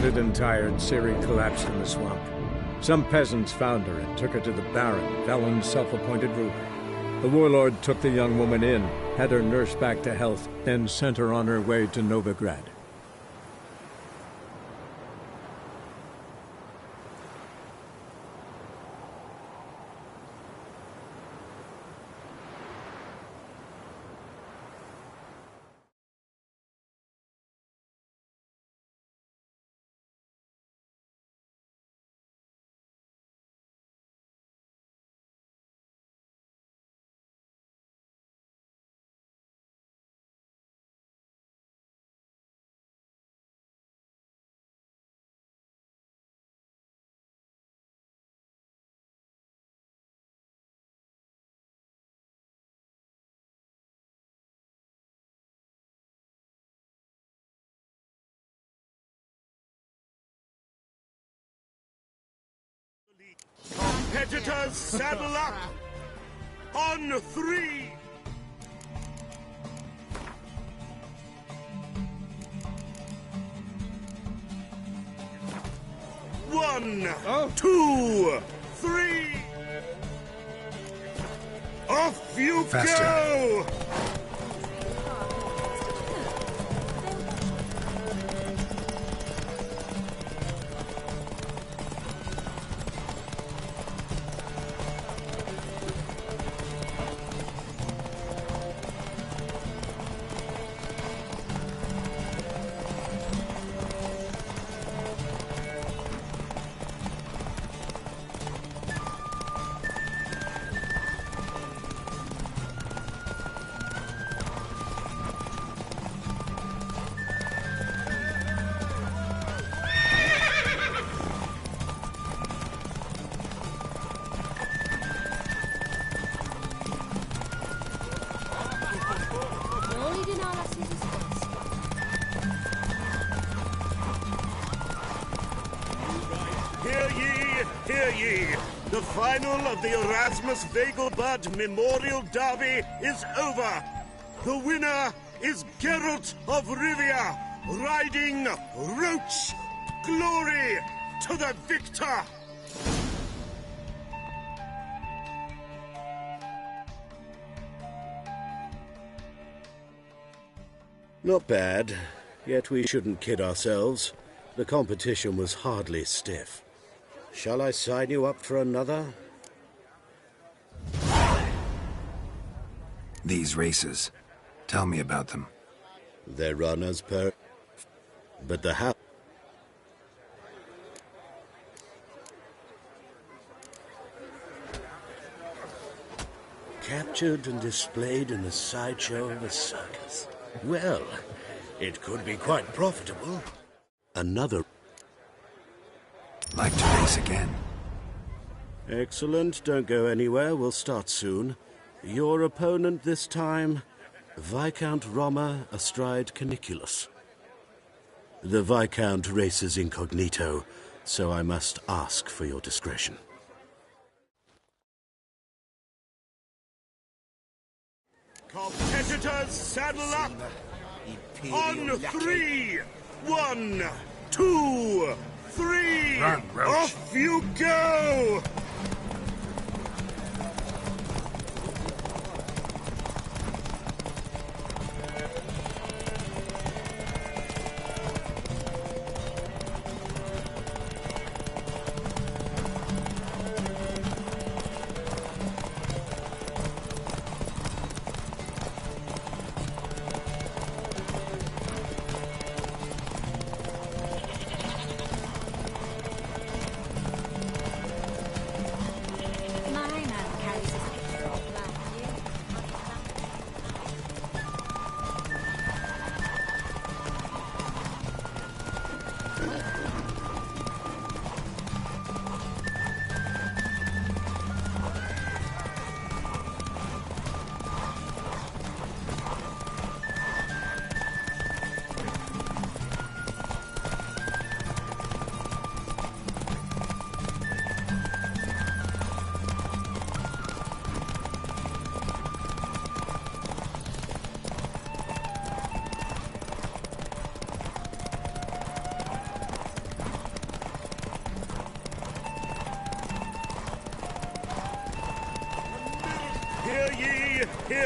Wounded and tired, Ciri collapsed in the swamp. Some peasants found her and took her to the Baron, Velen's self-appointed ruler. The warlord took the young woman in, had her nursed back to health, then sent her on her way to Novigrad. Competitors, saddle up! On 3! One, 2, 3! Off you go! Hear ye! The final of the Erasmus Vegelbud Memorial Derby is over! The winner is Geralt of Rivia, riding Roach! Glory to the victor! Not bad, yet we shouldn't kid ourselves. The competition was hardly stiff. Shall I sign you up for another? These races. Tell me about them. They're run as per... But the house... Captured and displayed in the sideshow of a circus. Well, it could be quite profitable. Another... Like to race again. Excellent. Don't go anywhere. We'll start soon. Your opponent this time, Viscount Roma astride Caniculus. The Viscount races incognito, so I must ask for your discretion. Competitors, saddle up! On 3! 1, 2, 3! Run, Roach. Off you go!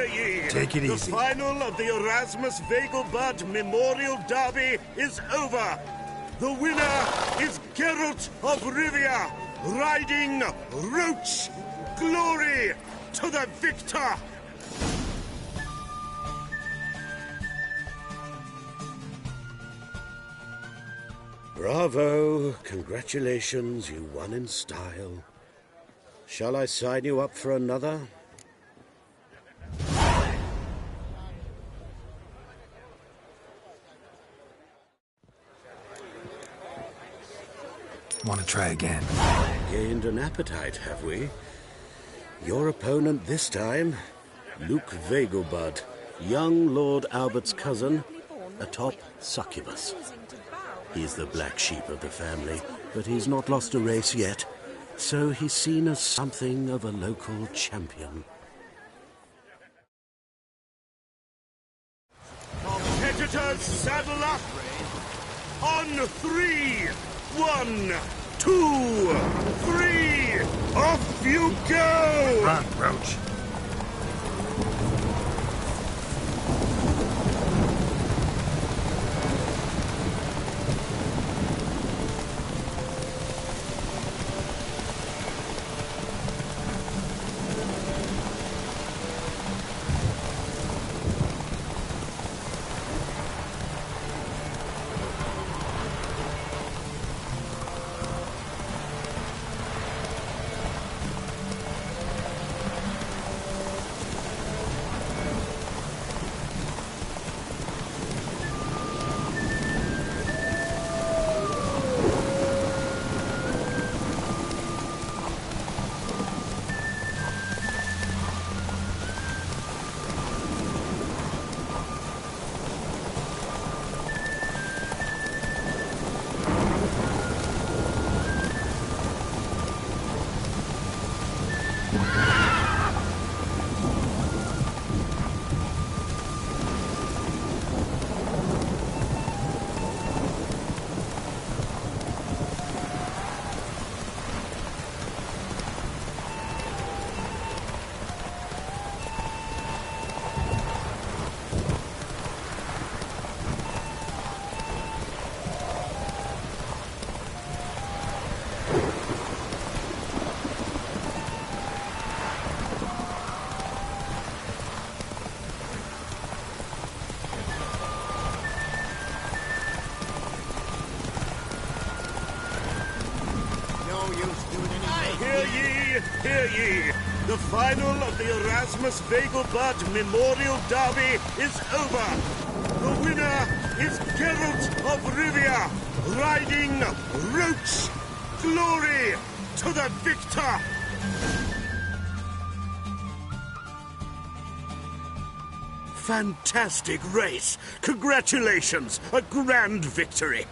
ye! Take it the easy. The final of the Erasmus Vegelbud Memorial Derby is over. The winner is Geralt of Rivia, riding Roach. Glory to the victor! Bravo! Congratulations, you won in style. Shall I sign you up for another? Want to try again? Gained an appetite, have we? Your opponent this time, Luke Vegelbud, young Lord Albert's cousin, atop succubus. He's the black sheep of the family, but he's not lost a race yet, so he's seen as something of a local champion. Competitors, saddle up! On 3! 1, 2, 3! Off you go! Run, Roach. Hear ye! The final of the Erasmus Vegelbud Memorial Derby is over. The winner is Geralt of Rivia, riding Roach. Glory to the victor! Fantastic race! Congratulations! A grand victory!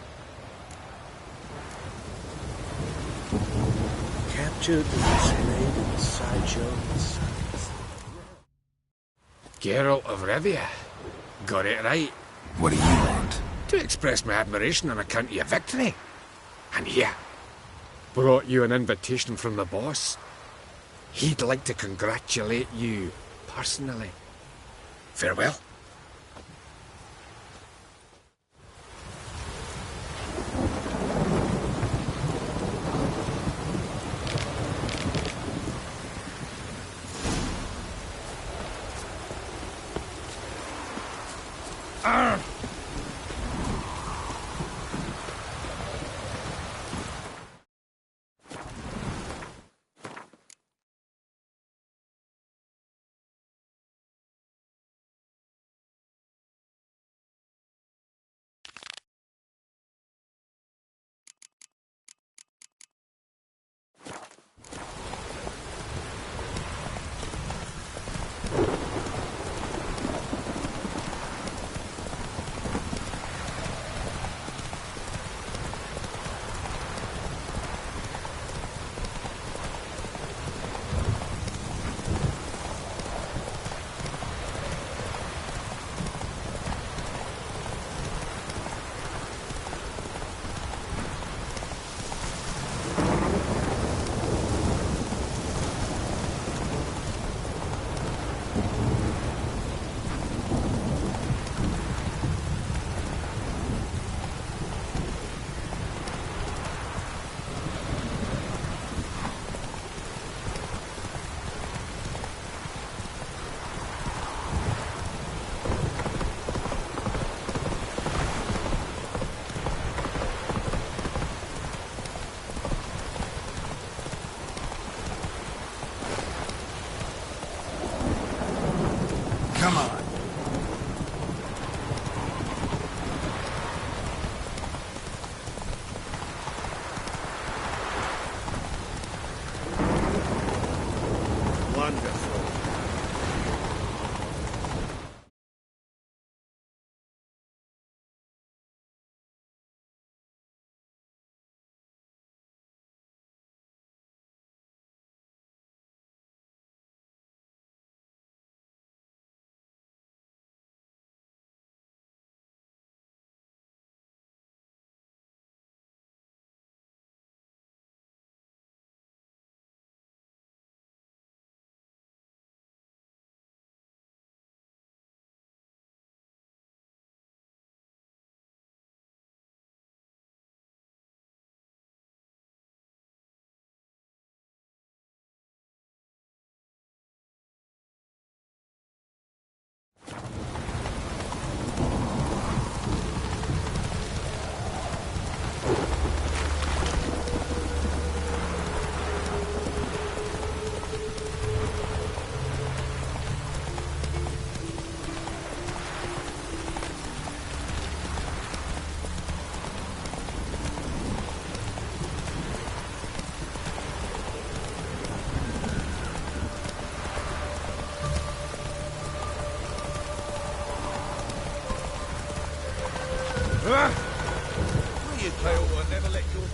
Captured and displayed in the sideshow of the circus. Geralt of Rivia. Got it right. What do you want? To express my admiration on account of your victory. And here, brought you an invitation from the boss. He'd like to congratulate you personally. Farewell.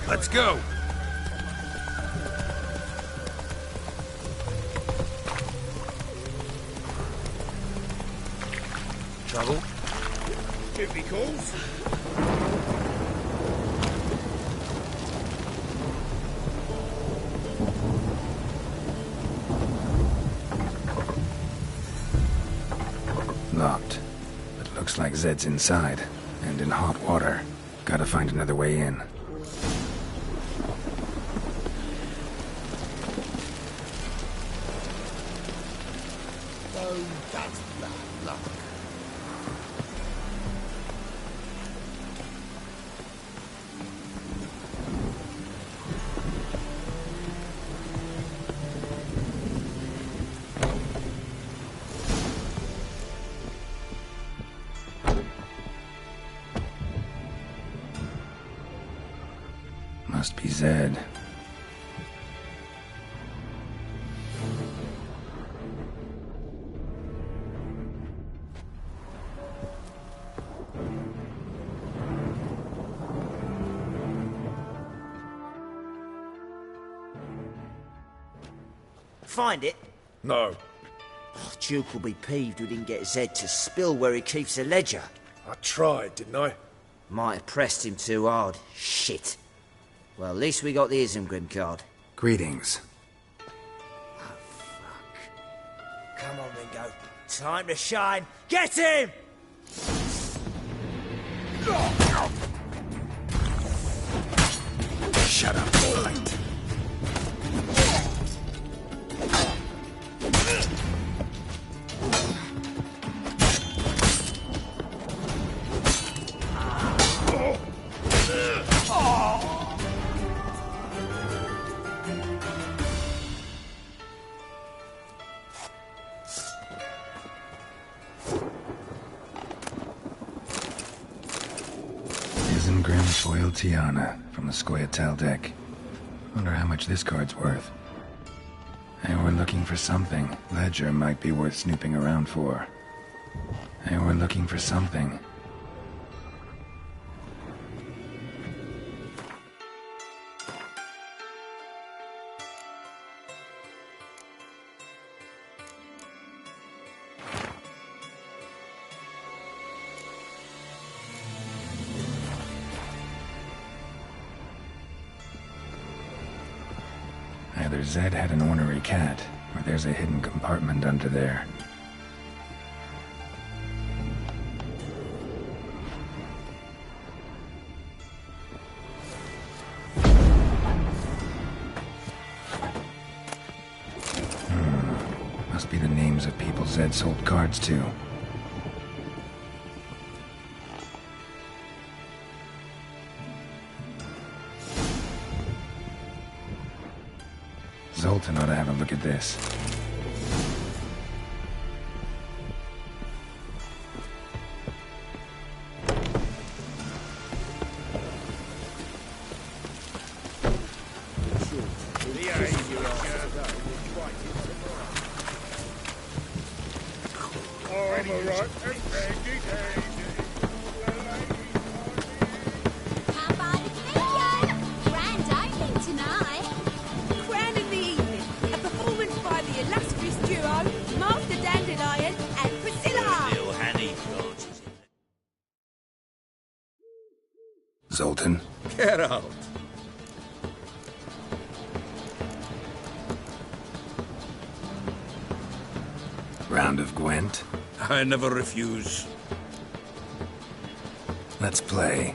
Let's go! Trouble? Duty calls. Locked. But looks like Zed's inside. And in hot water. Gotta find another way in. Oh, that's bad luck. Must be Zed. Find it? No. Oh, Duke will be peeved we didn't get Zed to spill where he keeps the ledger. I tried, didn't I? Might have pressed him too hard. Shit. Well, at least we got the Isengrim card. Greetings. Oh, fuck. Come on, Ringo. Time to shine. Get him! Shut up, blind. Isengrim foil Tiana from the Scoia'tael deck. Wonder how much this card's worth. And we're looking for something. Ledger might be worth snooping around for. And we're looking for something. Either Zed had an ornery cat, or there's a hidden compartment under there. Must be the names of people Zed sold cards to. Zoltan ought to have a look at this. How about the Canadian? Grand opening tonight. Crown of the evening, a performance by the illustrious duo, Master Dandelion and Priscilla. Little Hanny George. Zoltan? Get out! Round of Gwent? I never refuse. Let's play.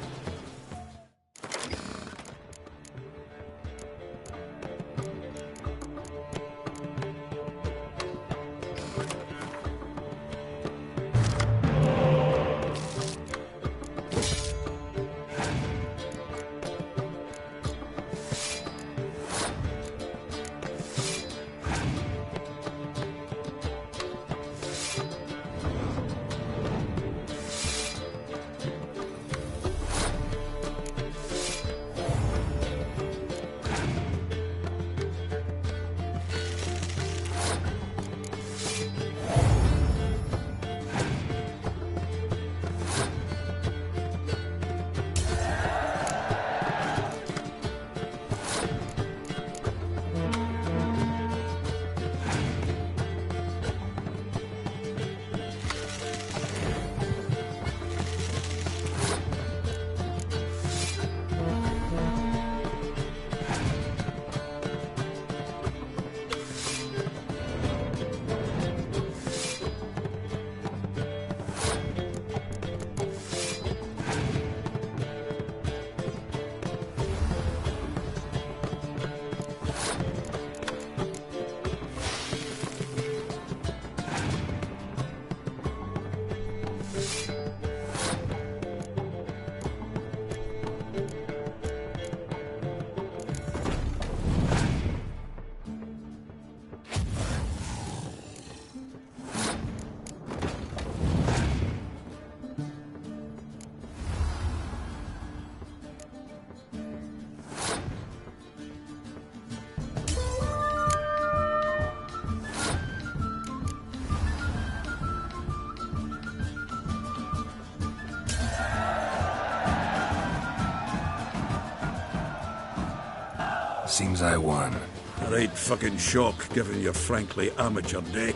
Seems I won. A right fucking shock, given your frankly amateur deck.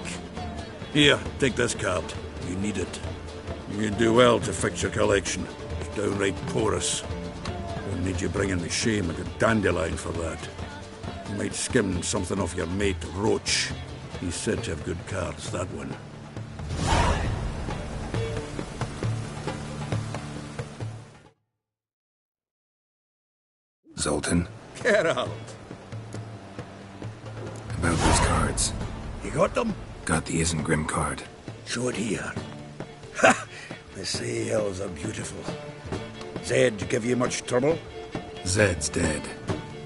Here, take this card. You need it. You'd do well to fix your collection. It's downright porous. Don't need you bringing me shame like a dandelion for that. You might skim something off your mate, Roach. He's said to have good cards, that one. Zoltan, Get out! about those cards. You got them? Got the Isengrim card. Show it here. Ha! The sails are beautiful. Zed give you much trouble? Zed's dead.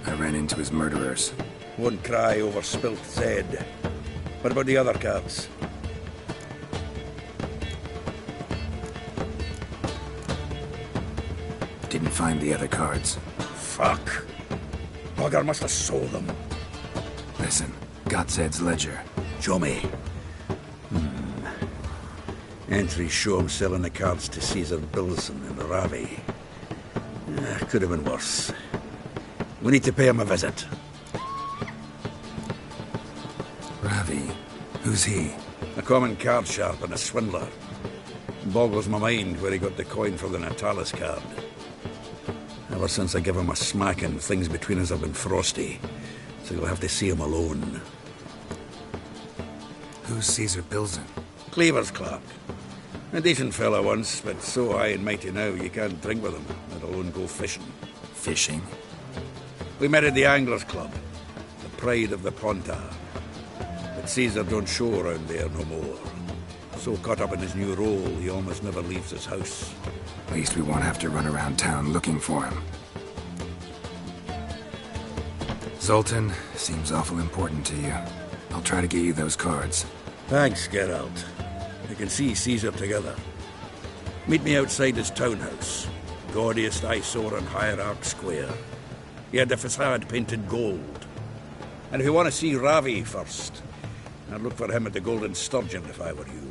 I ran into his murderers. Won't cry over spilt Zed. What about the other cards? Didn't find the other cards. Fuck. Bugger must have sold them. Listen, got Zed's ledger. Show me. Entries show him selling the cards to Caesar Bilson and Ravi. Could have been worse. We need to pay him a visit. Ravi? Who's he? A common card sharp and a swindler. Boggles my mind where he got the coin for the Natalis card. Ever since I gave him a smacking, things between us have been frosty. So you'll have to see him alone. Who's Caesar Bilson? Cleaver's clerk. A decent fella once, but so high and mighty now you can't drink with him, let alone go fishing. Fishing? We met at the Anglers Club, the pride of the Pontar. But Caesar don't show around there no more. So caught up in his new role, he almost never leaves his house. At least we won't have to run around town looking for him. Zoltan, seems awful important to you. I'll try to get you those cards. Thanks, Geralt. We can see Caesar together. Meet me outside his townhouse. Gaudiest eyesore on Hierarch Square. He had the facade painted gold. And if you want to see Ravi first, I'd look for him at the Golden Sturgeon if I were you.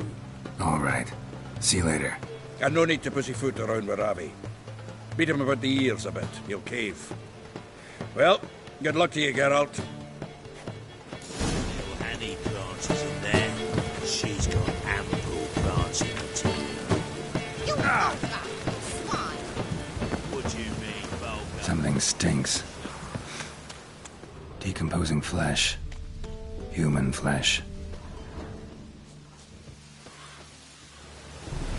All right. See you later. And no need to pussyfoot around with Ravi. Beat him about the ears a bit. He'll cave. Well, good luck to you, Geralt. Honey branches in there. She's got ample branching material. You vulgar swine! What do you mean, vulgar? Something stinks. Decomposing flesh. Human flesh.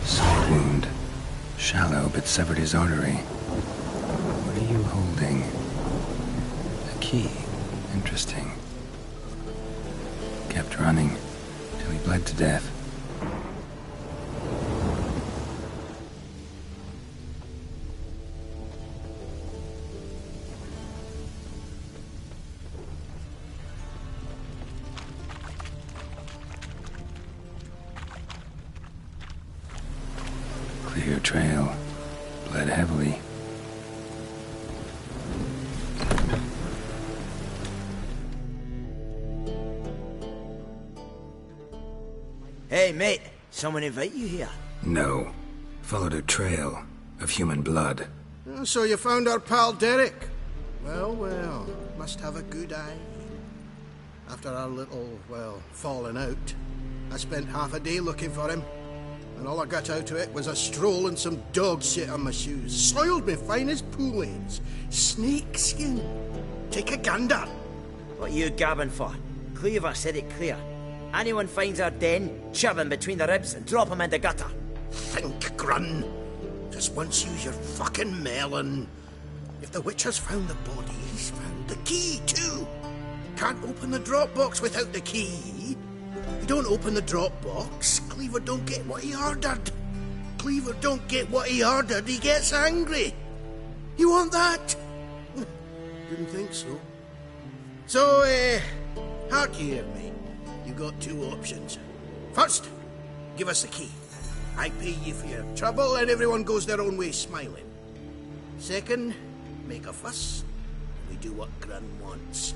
Sword wound. Shallow, but severed his artery. What are you holding? A key. Interesting. Kept running till he bled to death. Clear trail. Bled heavily. Hey, mate. Someone invite you here? No. Followed a trail of human blood. So you found our pal Derek? Well, well, must have a good eye. After our little, well, falling out, I spent half a day looking for him. And all I got out of it was a stroll and some dog shit on my shoes. Soiled me fine as pool ends. Snake skin. Take a gander. What are you gabbing for? Cleaver said it clear. Anyone finds our den, shove him between the ribs and drop him in the gutter. Think, Grun. Just once use your fucking melon. If the witch has found the body, he's found the key too. Can't open the drop box without the key. You don't open the drop box, Cleaver don't get what he ordered. Cleaver don't get what he ordered, he gets angry. You want that? Didn't think so. So, hark here, mate. You got two options. First, give us the key. I pay you for your trouble and everyone goes their own way smiling. Second, make a fuss. We do what Grun wants.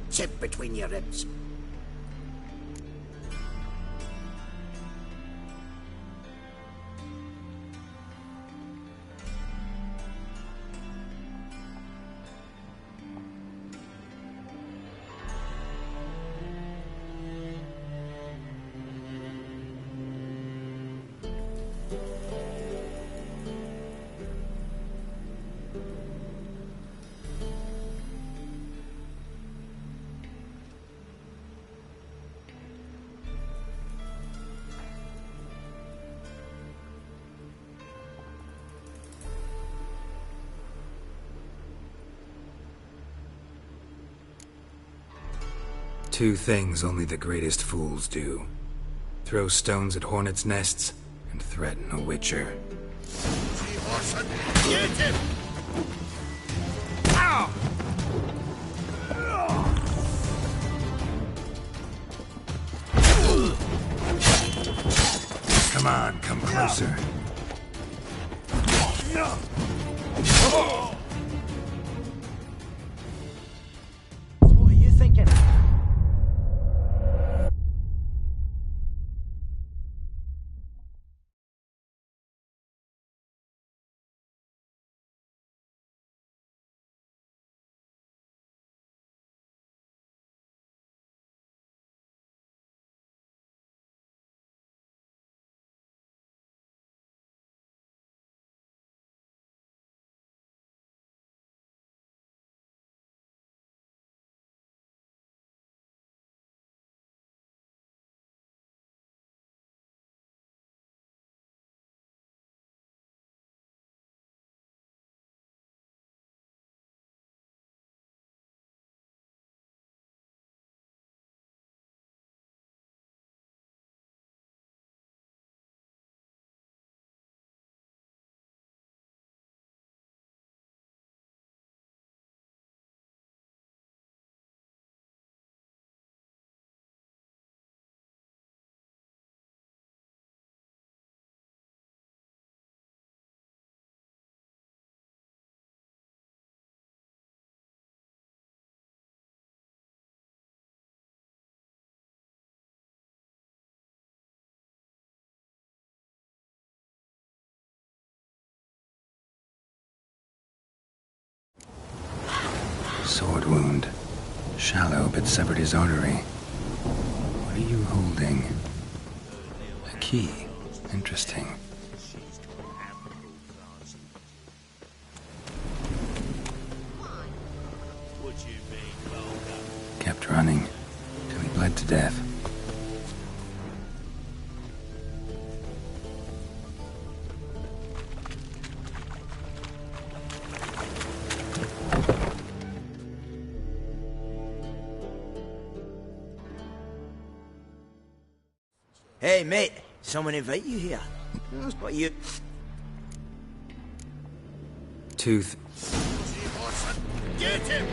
Sit between your ribs. Two things only the greatest fools do. Throw stones at hornets' nests and threaten a witcher. Get him! Come on, come closer. What are you thinking? Sword wound. Shallow, but severed his artery. What are you holding? A key. Interesting. Kept running till he bled to death. Hey, mate. Someone invite you here. What you... Tooth. Get him!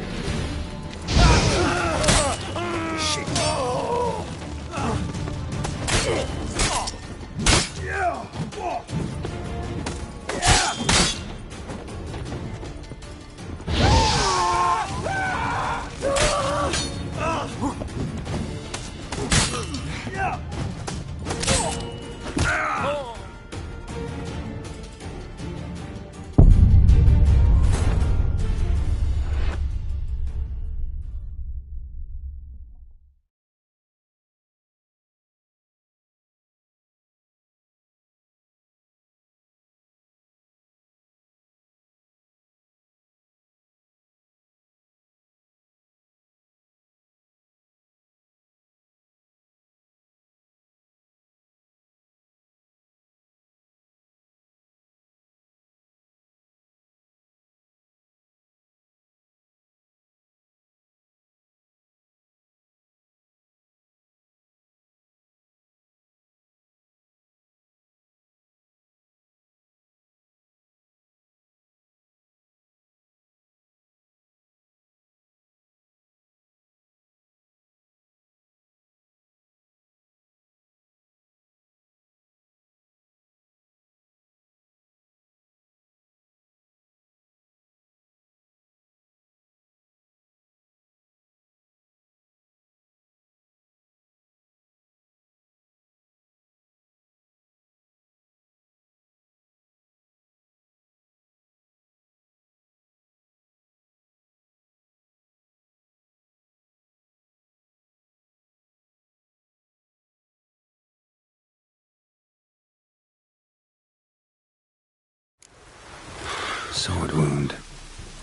Sword wound.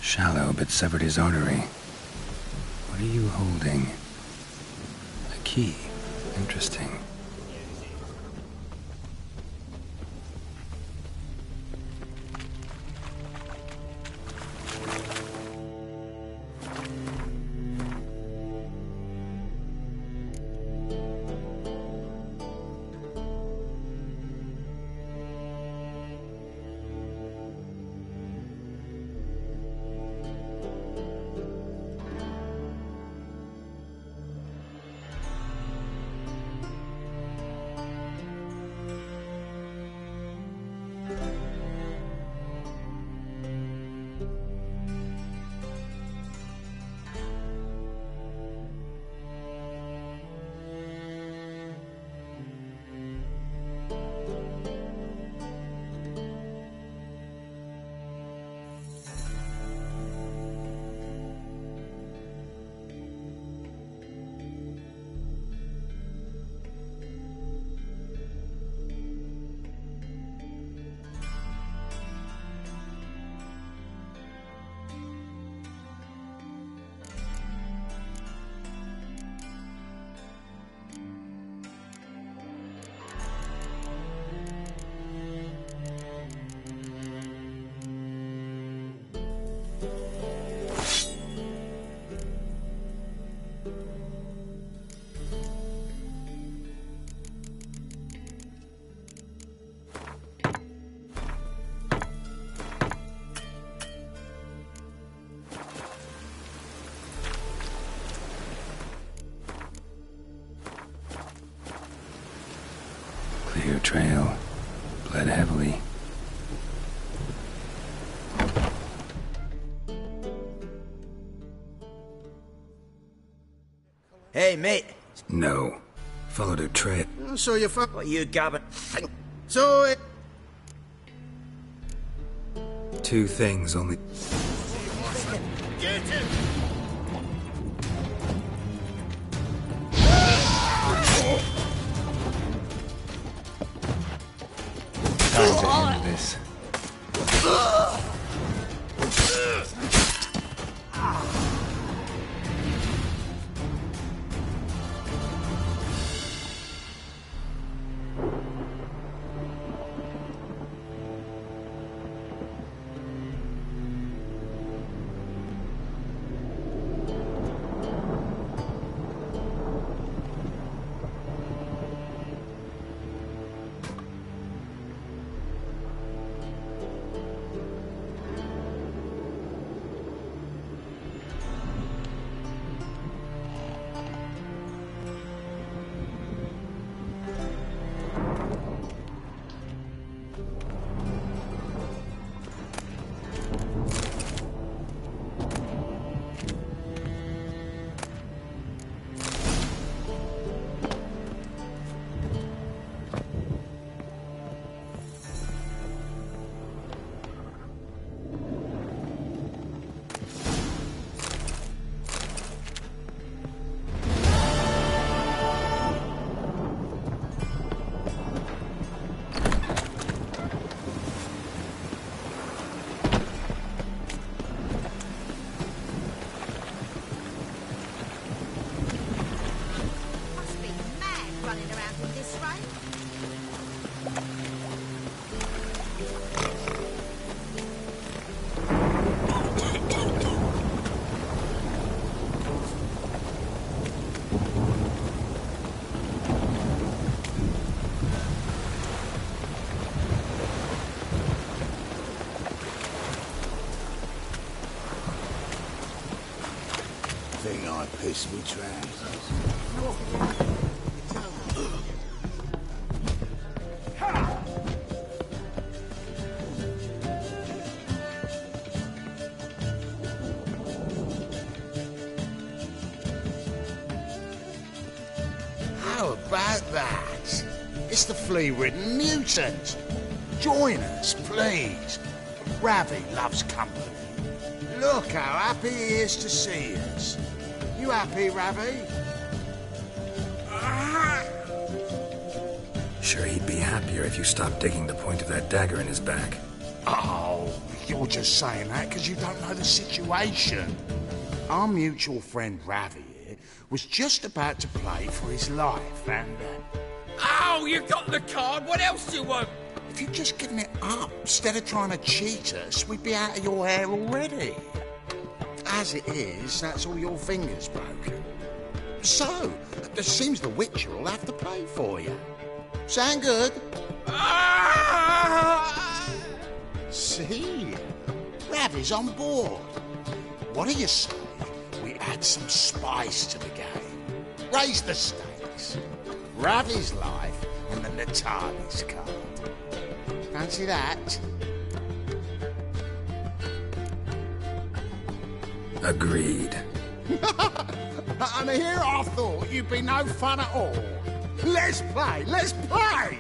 Shallow, but severed his artery. What are you holding? A key. Interesting. trail. Bled heavily. Hey, mate. No. Followed her trail. So you What you gabbing? So it... Two things only. Get him! Time to end this. Must be mad running around in this rain. Think I pissed me trousers. How about that? It's the flea-ridden mutant. Join us, please. Ravi loves company. Look how happy he is to see us. You happy, Ravi? Sure, he'd be happier if you stopped digging the point of that dagger in his back. Oh, you're just saying that because you don't know the situation. Our mutual friend Ravi here was just about to play for his life, and Oh, you got the card. What else do you want? if you'd just given it up instead of trying to cheat us, we'd be out of your hair already. As it is, that's all your fingers broken. So, it seems the Witcher will have to pay for you. Sound good? See? Ravi's on board. What do you say we add some spice to the game? Raise the stakes. Ravi's life and the Natali's card. Fancy that? Agreed. And here I thought you'd be no fun at all. Let's play! Let's play!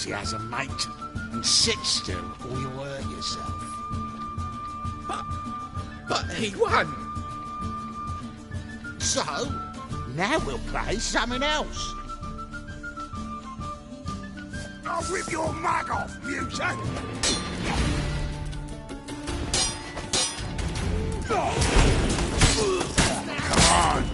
enthusiasm, mate. And sit still, or you'll hurt yourself. But he won. So, now we'll play something else. I'll rip your mug off, mutant! Come on!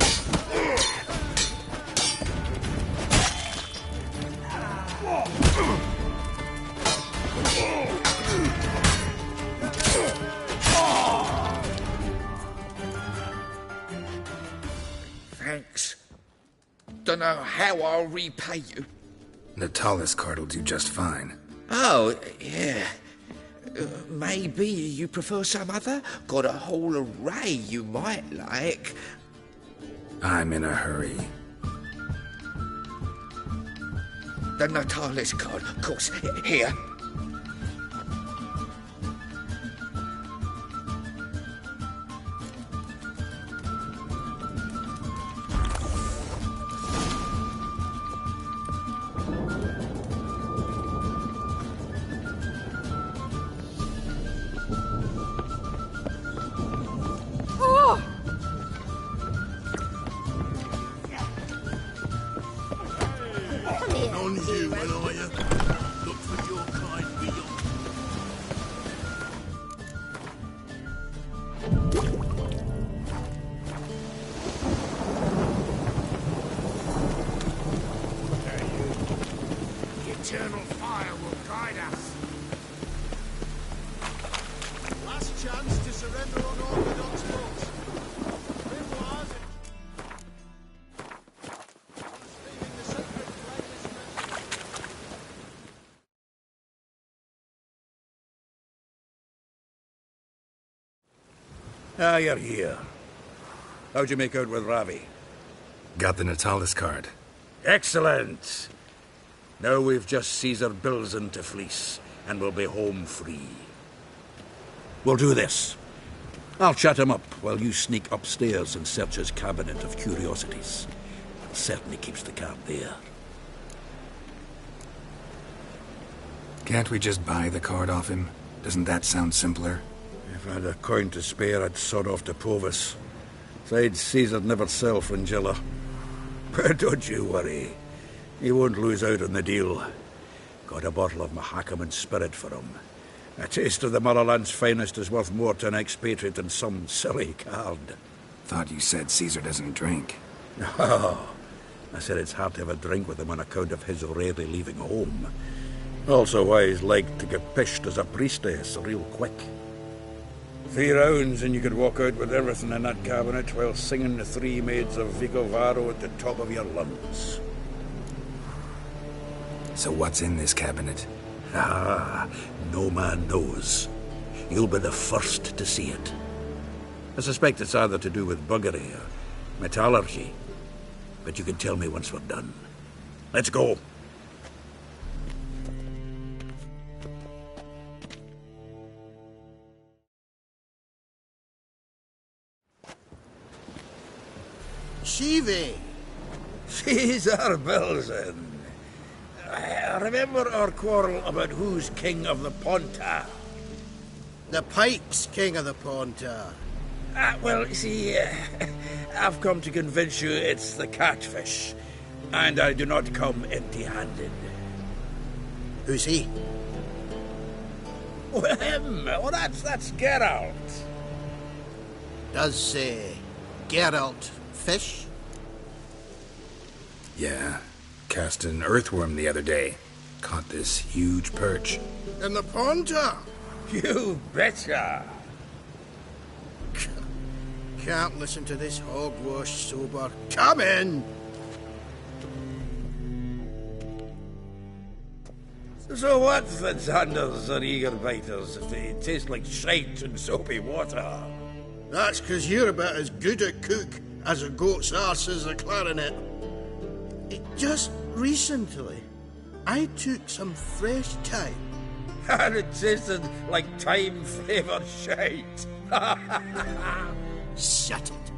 Thanks. Dunno how I'll repay you. Natalis card will do just fine. Oh, yeah. Maybe you prefer some other? Got a whole array you might like. I'm in a hurry. The Natalis card, of course. Here. On you, Elijah. Look for your kind beyond. The eternal fire will guide us. Last chance to surrender unorthodox laws. Memoirs leaving the sacred flame is Ah, you're here. How'd you make out with Ravi? Got the Natalis card. Excellent! Now we've just Caesar Bilzen to fleece, and we'll be home free. We'll do this. I'll chat him up while you sneak upstairs and search his cabinet of curiosities. It certainly keeps the card there. Can't we just buy the card off him? Doesn't that sound simpler? If I had a coin to spare, I'd sod off to Povus. Besides, Caesar'd never sell Fringilla. But don't you worry. He won't lose out on the deal. Got a bottle of Mahakaman spirit for him. A taste of the motherland's finest is worth more to an expatriate than some silly card. Thought you said Caesar doesn't drink. No. I said it's hard to have a drink with him on account of his rarely leaving home. Also why he's like to get pished as a priestess real quick. 3 rounds and you could walk out with everything in that cabinet while singing the 3 maids of Vicovaro at the top of your lungs. So what's in this cabinet? Ah, no man knows. You'll be the first to see it. I suspect it's either to do with buggery or metallurgy. But you can tell me once we're done. Let's go. Shivi! Caesar Bilzen. Remember our quarrel about who's king of the Ponta? The Pike's king of the Ponta. Well, see, I've come to convince you it's the catfish. And I do not come empty-handed. Who's he? Well, him. Well, that's Geralt. Does, Geralt fish? Yeah. Cast an earthworm the other day. Caught this huge perch. In the Ponta? You betcha. Can't listen to this hogwash sober. Come in! So what's the Zanders or eager biters if they taste like shite and soapy water? That's 'cause you're about as good a cook as a goat's arse is a clarinet. Just recently, I took some fresh thyme. And it tasted like thyme-flavoured shite. Shut it.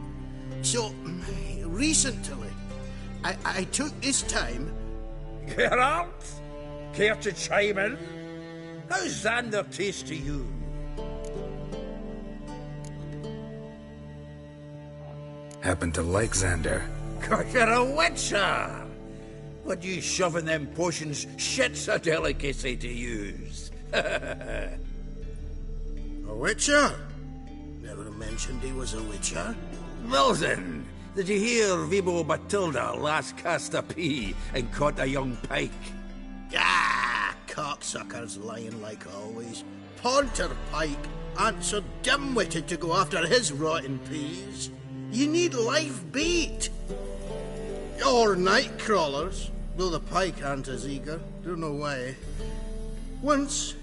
So, recently, I took this thyme. Geralt? Care to chime in? How's Xander taste to you? Happen to like Xander. 'Cause you're a witcher! What you shoving them potions? Shit's a delicacy to use. A witcher? Never mentioned he was a witcher. Wilson, did you hear Vibo Matilda last cast a pea and caught a young pike? Ah, cocksuckers lying like always. Ponter Pike aren't so dim-witted to go after his rotten peas. You need live bait. Or night crawlers, though the pike aren't as eager. Don't know why. Once,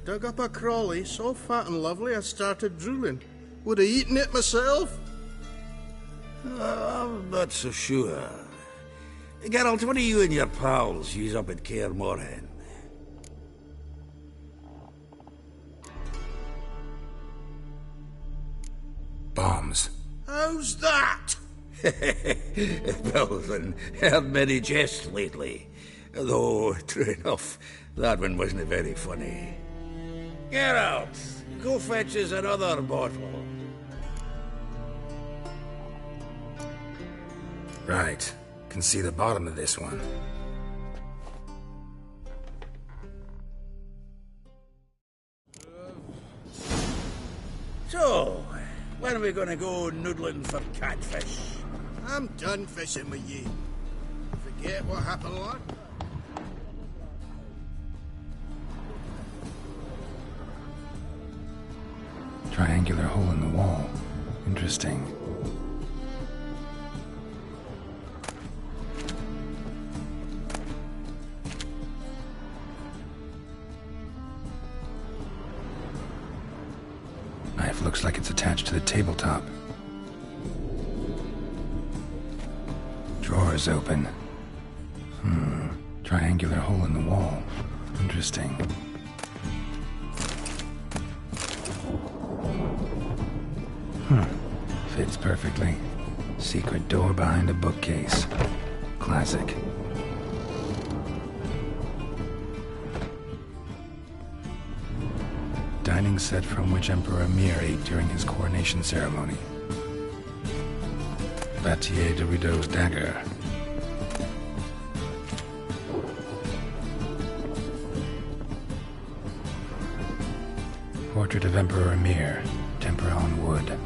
dug up a crawly so fat and lovely I started drooling. Would have eaten it myself. I'm not so sure. Geralt, what do you and your pals use up at Kaer Morhen? Bombs. How's that? Belvin, heard many jests lately. Though, true enough, that one wasn't very funny. Geralt, go fetch us another bottle. Right. Can see the bottom of this one. So, when are we gonna go noodling for catfish? I'm done fishing with you. Forget what happened last. Triangular hole in the wall. Interesting. Knife looks like it's attached to the tabletop. Drawer is open. Triangular hole in the wall. Interesting. Fits perfectly. Secret door behind a bookcase. Classic. Dining set from which Emperor Mir ate during his coronation ceremony. Batier de Rideau's dagger. Portrait of Emperor Mir, temper on wood.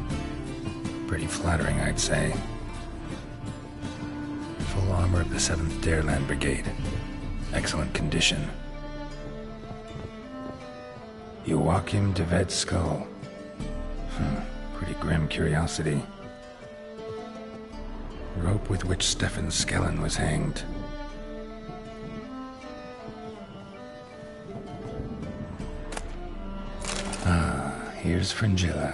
Pretty flattering, I'd say. Full armor of the 7th Dareland Brigade. Excellent condition. Joachim de Ved's skull. Pretty grim curiosity. Rope with which Stefan Skellen was hanged. Here's Fringilla.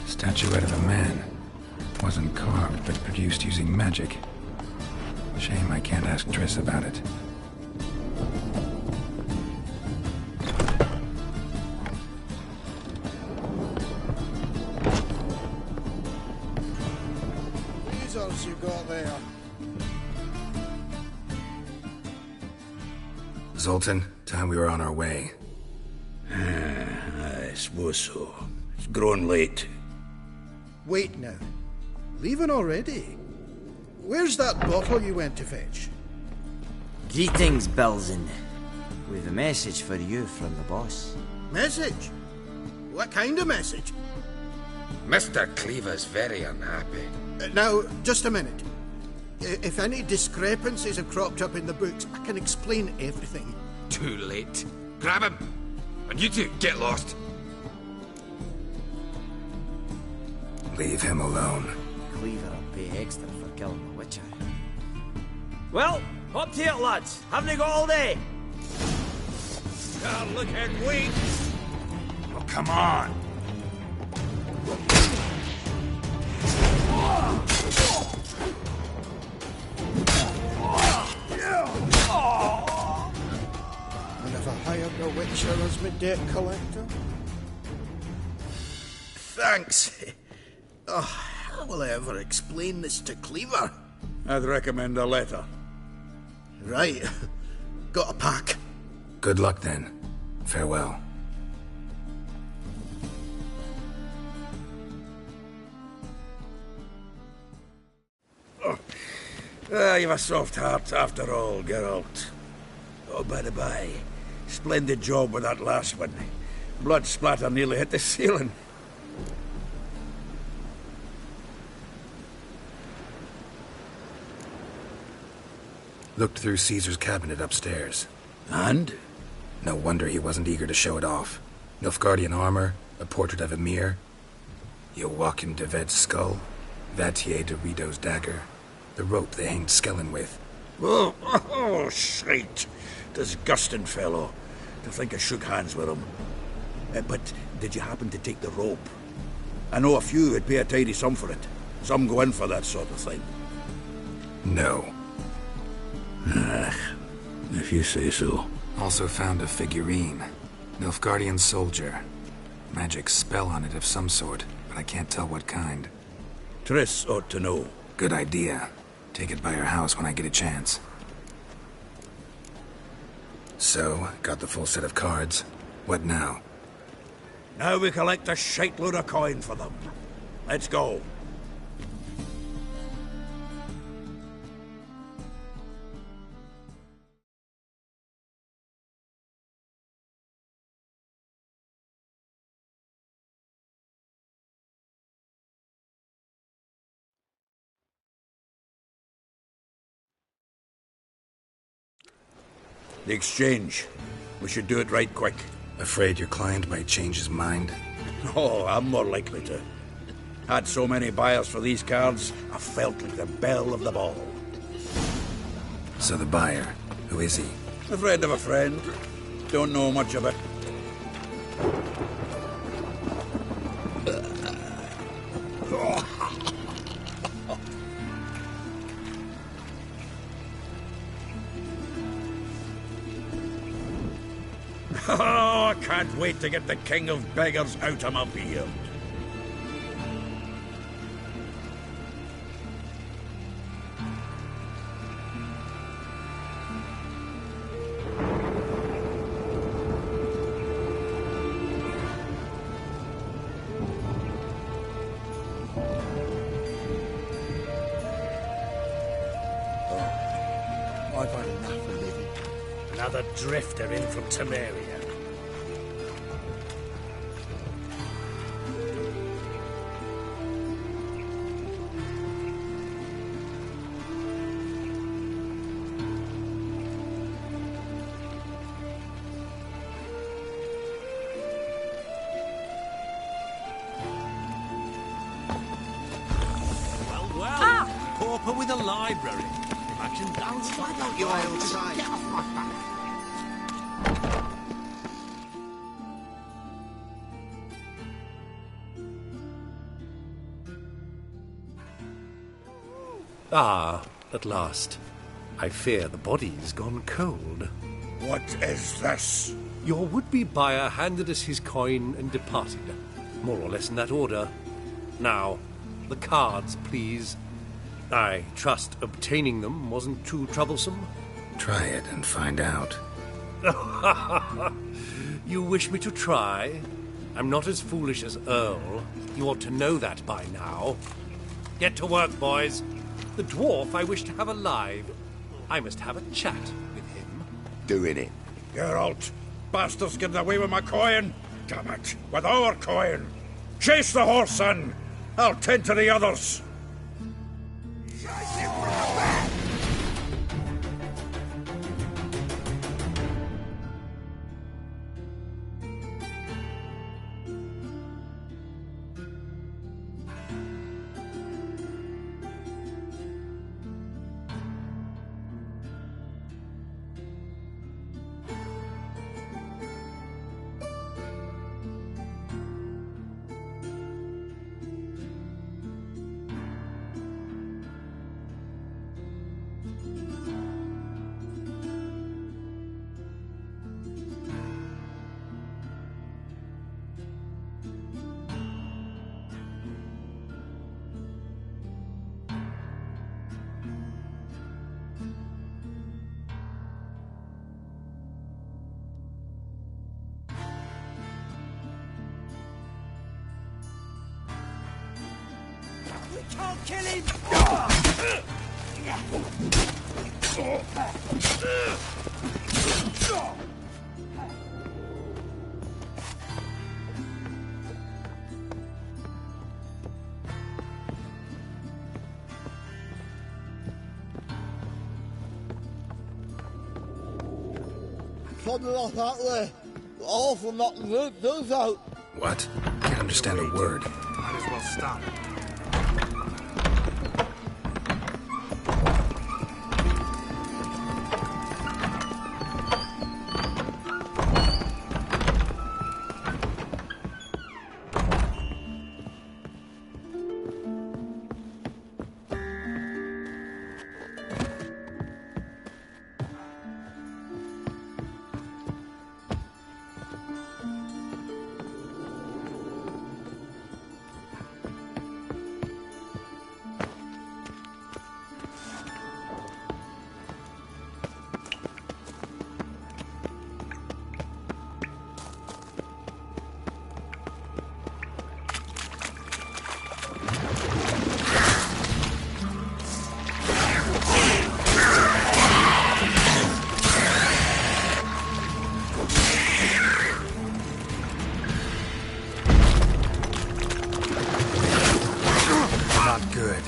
Statuette of a man. Wasn't carved, but produced using magic. Shame I can't ask Triss about it. Lasers you got there. Zoltan, time we were on our way. I suppose so. It's growing late. Wait now. Leaving already? Where's that bottle you went to fetch? Greetings, Belzen. We've a message for you from the boss. Message? What kind of message? Mr. Cleaver's very unhappy. Now, just a minute. If any discrepancies have cropped up in the books, I can explain everything. Too late. Grab him! And you two, get lost. Leave him alone. Cleaver will pay extra for killing the Witcher. Well, up to it, lads. Haven't you got all day? God, look and wait! Oh, come on! I never hired a Witcher as my debt collector. Thanks. Oh, how will I ever explain this to Cleaver? I'd recommend a letter. Right. Got a pack. Good luck then. Farewell. You've a soft heart after all, Geralt. Oh, by the by, splendid job with that last one. Blood splatter nearly hit the ceiling. Looked through Caesar's cabinet upstairs. And? No wonder he wasn't eager to show it off. Nilfgaardian armor, a portrait of Emir, Joachim de Ved's skull, Vatier de Rideau's dagger, the rope they hanged Skellen with. Oh, shite. Disgusting fellow. To think I shook hands with him. But did you happen to take the rope? I know a few would pay a tidy sum for it. Some go in for that sort of thing. No. If you say so. Also found a figurine. Nilfgaardian soldier. Magic spell on it of some sort, but I can't tell what kind. Triss ought to know. Good idea. Take it by her house when I get a chance. So, got the full set of cards. What now? Now we collect a shite-load of coin for them. Let's go. The exchange. We should do it right quick. Afraid your client might change his mind? Oh, I'm more likely to. Had so many buyers for these cards, I felt like the belle of the ball. So the buyer, who is he? A friend of a friend. Don't know much of it. Oh, I can't wait to get the king of beggars out of my beard. I've had enough of living. Another drifter in from Temeria. Pauper with a library. Imagine that. Why don't you outside? Get off my back. Ah, at last. I fear the body's gone cold. What is this? Your would-be buyer handed us his coin and departed. More or less in that order. Now, the cards, please. I trust obtaining them wasn't too troublesome? Try it and find out. You wish me to try? I'm not as foolish as Earl. You ought to know that by now. Get to work, boys. The dwarf I wish to have alive. I must have a chat with him. Doing it. Geralt, bastards getting away with my coin. Damn it, with our coin. Chase the horse, son. I'll tend to the others. can't kill him! Something like that way. Awful not to do so. What? Can't understand a word. Might as well stop. Good.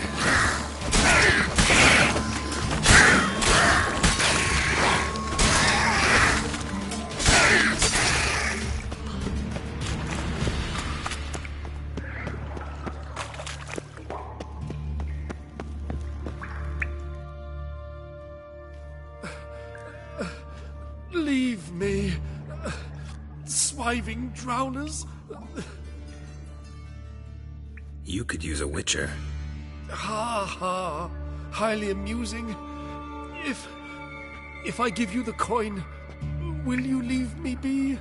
Leave me, swiving drowners. You could use a witcher. Ha ha, highly amusing. If I give you the coin, will you leave me be?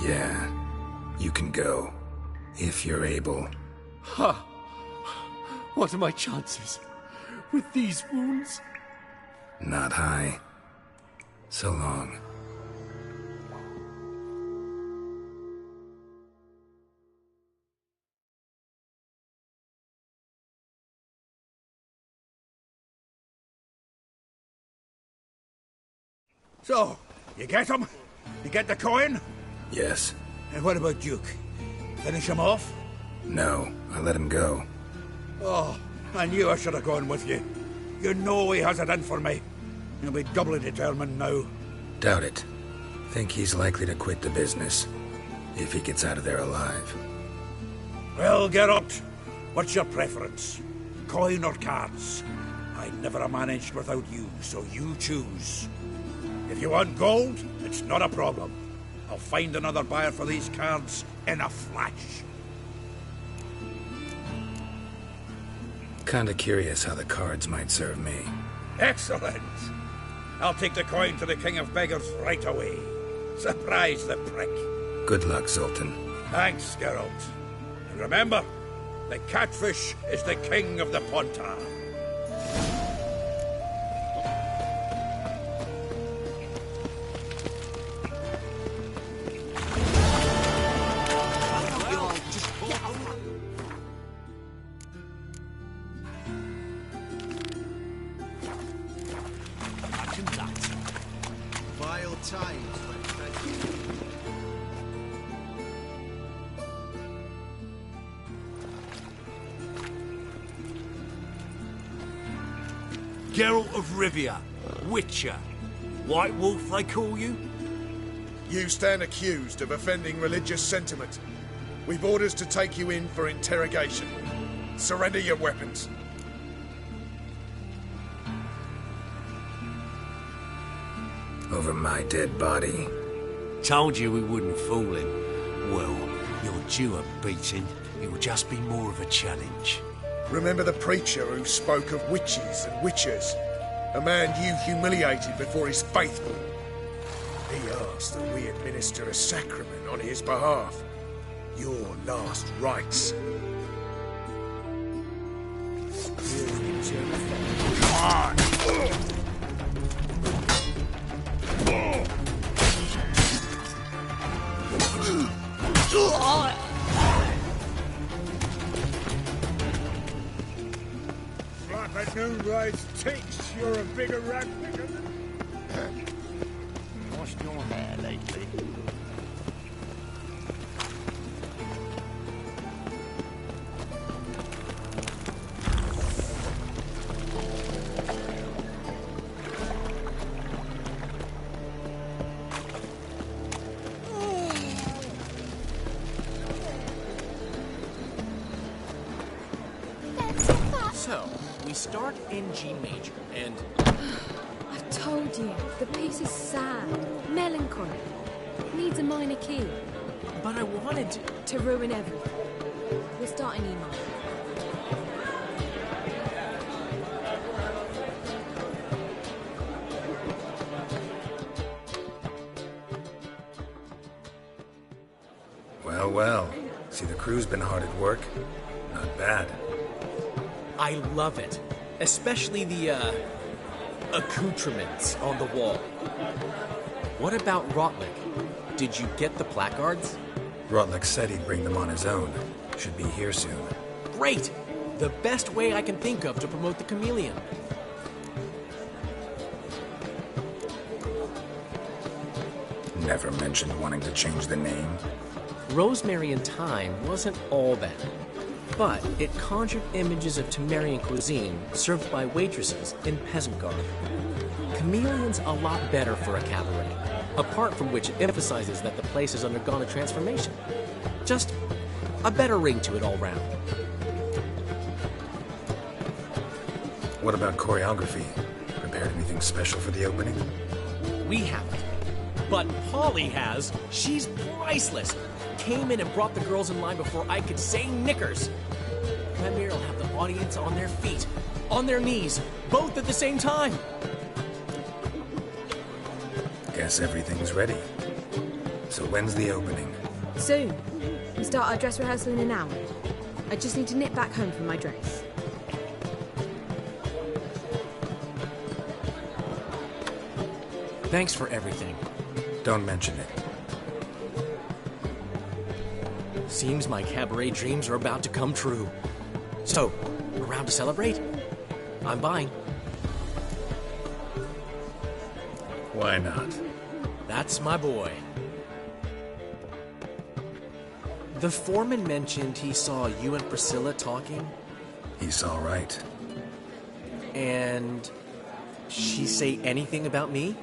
Yeah, you can go, if you're able. Ha! What are my chances with these wounds? Not high. So long. So, you get him? You get the coin? Yes. And what about Duke? Finish him off? No, I let him go. Oh, I knew I should have gone with you. You know he has it in for me. He'll be doubly determined now. Doubt it. Think he's likely to quit the business, if he gets out of there alive. Well, Geralt, what's your preference? Coin or cards? I never have managed without you, so you choose. If you want gold, it's not a problem. I'll find another buyer for these cards in a flash. Kinda curious how the cards might serve me. Excellent! I'll take the coin to the King of Beggars right away. Surprise the prick. Good luck, Zoltan. Thanks, Geralt. And remember, the catfish is the king of the Pontar. Vile times when Geralt of Rivia, Witcher. White Wolf, they call you? You stand accused of offending religious sentiment. We've orders to take you in for interrogation. Surrender your weapons. Over my dead body. Told you we wouldn't fool him. Well, you're due a beating. It will just be more of a challenge. Remember the preacher who spoke of witches and witchers? A man you humiliated before his faithful. He asked that we administer a sacrament on his behalf. Your last rites. Come on! Christ takes, you're a bigger rat picker than... Washed your hair lately? So, we start in G major, and... I told you, the piece is sad, melancholy. Needs a minor key. But I wanted to... To ruin everything. We'll start in E minor. Well, well. See, the crew's been hard at work. Not bad. I love it. Especially the, accoutrements on the wall. What about Rotlick? Did you get the placards? Rotlick said he'd bring them on his own. Should be here soon. Great! The best way I can think of to promote the chameleon. Never mentioned wanting to change the name. Rosemary and Thyme wasn't all bad, but it conjured images of Temerian cuisine served by waitresses in peasant garb. Chameleon's a lot better for a cabaret, apart from which it emphasizes that the place has undergone a transformation. Just a better ring to it all round. What about choreography? Prepared anything special for the opening? We haven't. But Polly has. She's priceless. Came in and brought the girls in line before I could say knickers. Premier will have the audience on their feet, on their knees, both at the same time. Guess everything's ready. So when's the opening? Soon. We start our dress rehearsal in an hour. I just need to nip back home for my dress. Thanks for everything. Don't mention it. Seems my cabaret dreams are about to come true. So, around to celebrate? I'm buying. Why not? That's my boy. The foreman mentioned he saw you and Priscilla talking. He saw right. And she say anything about me?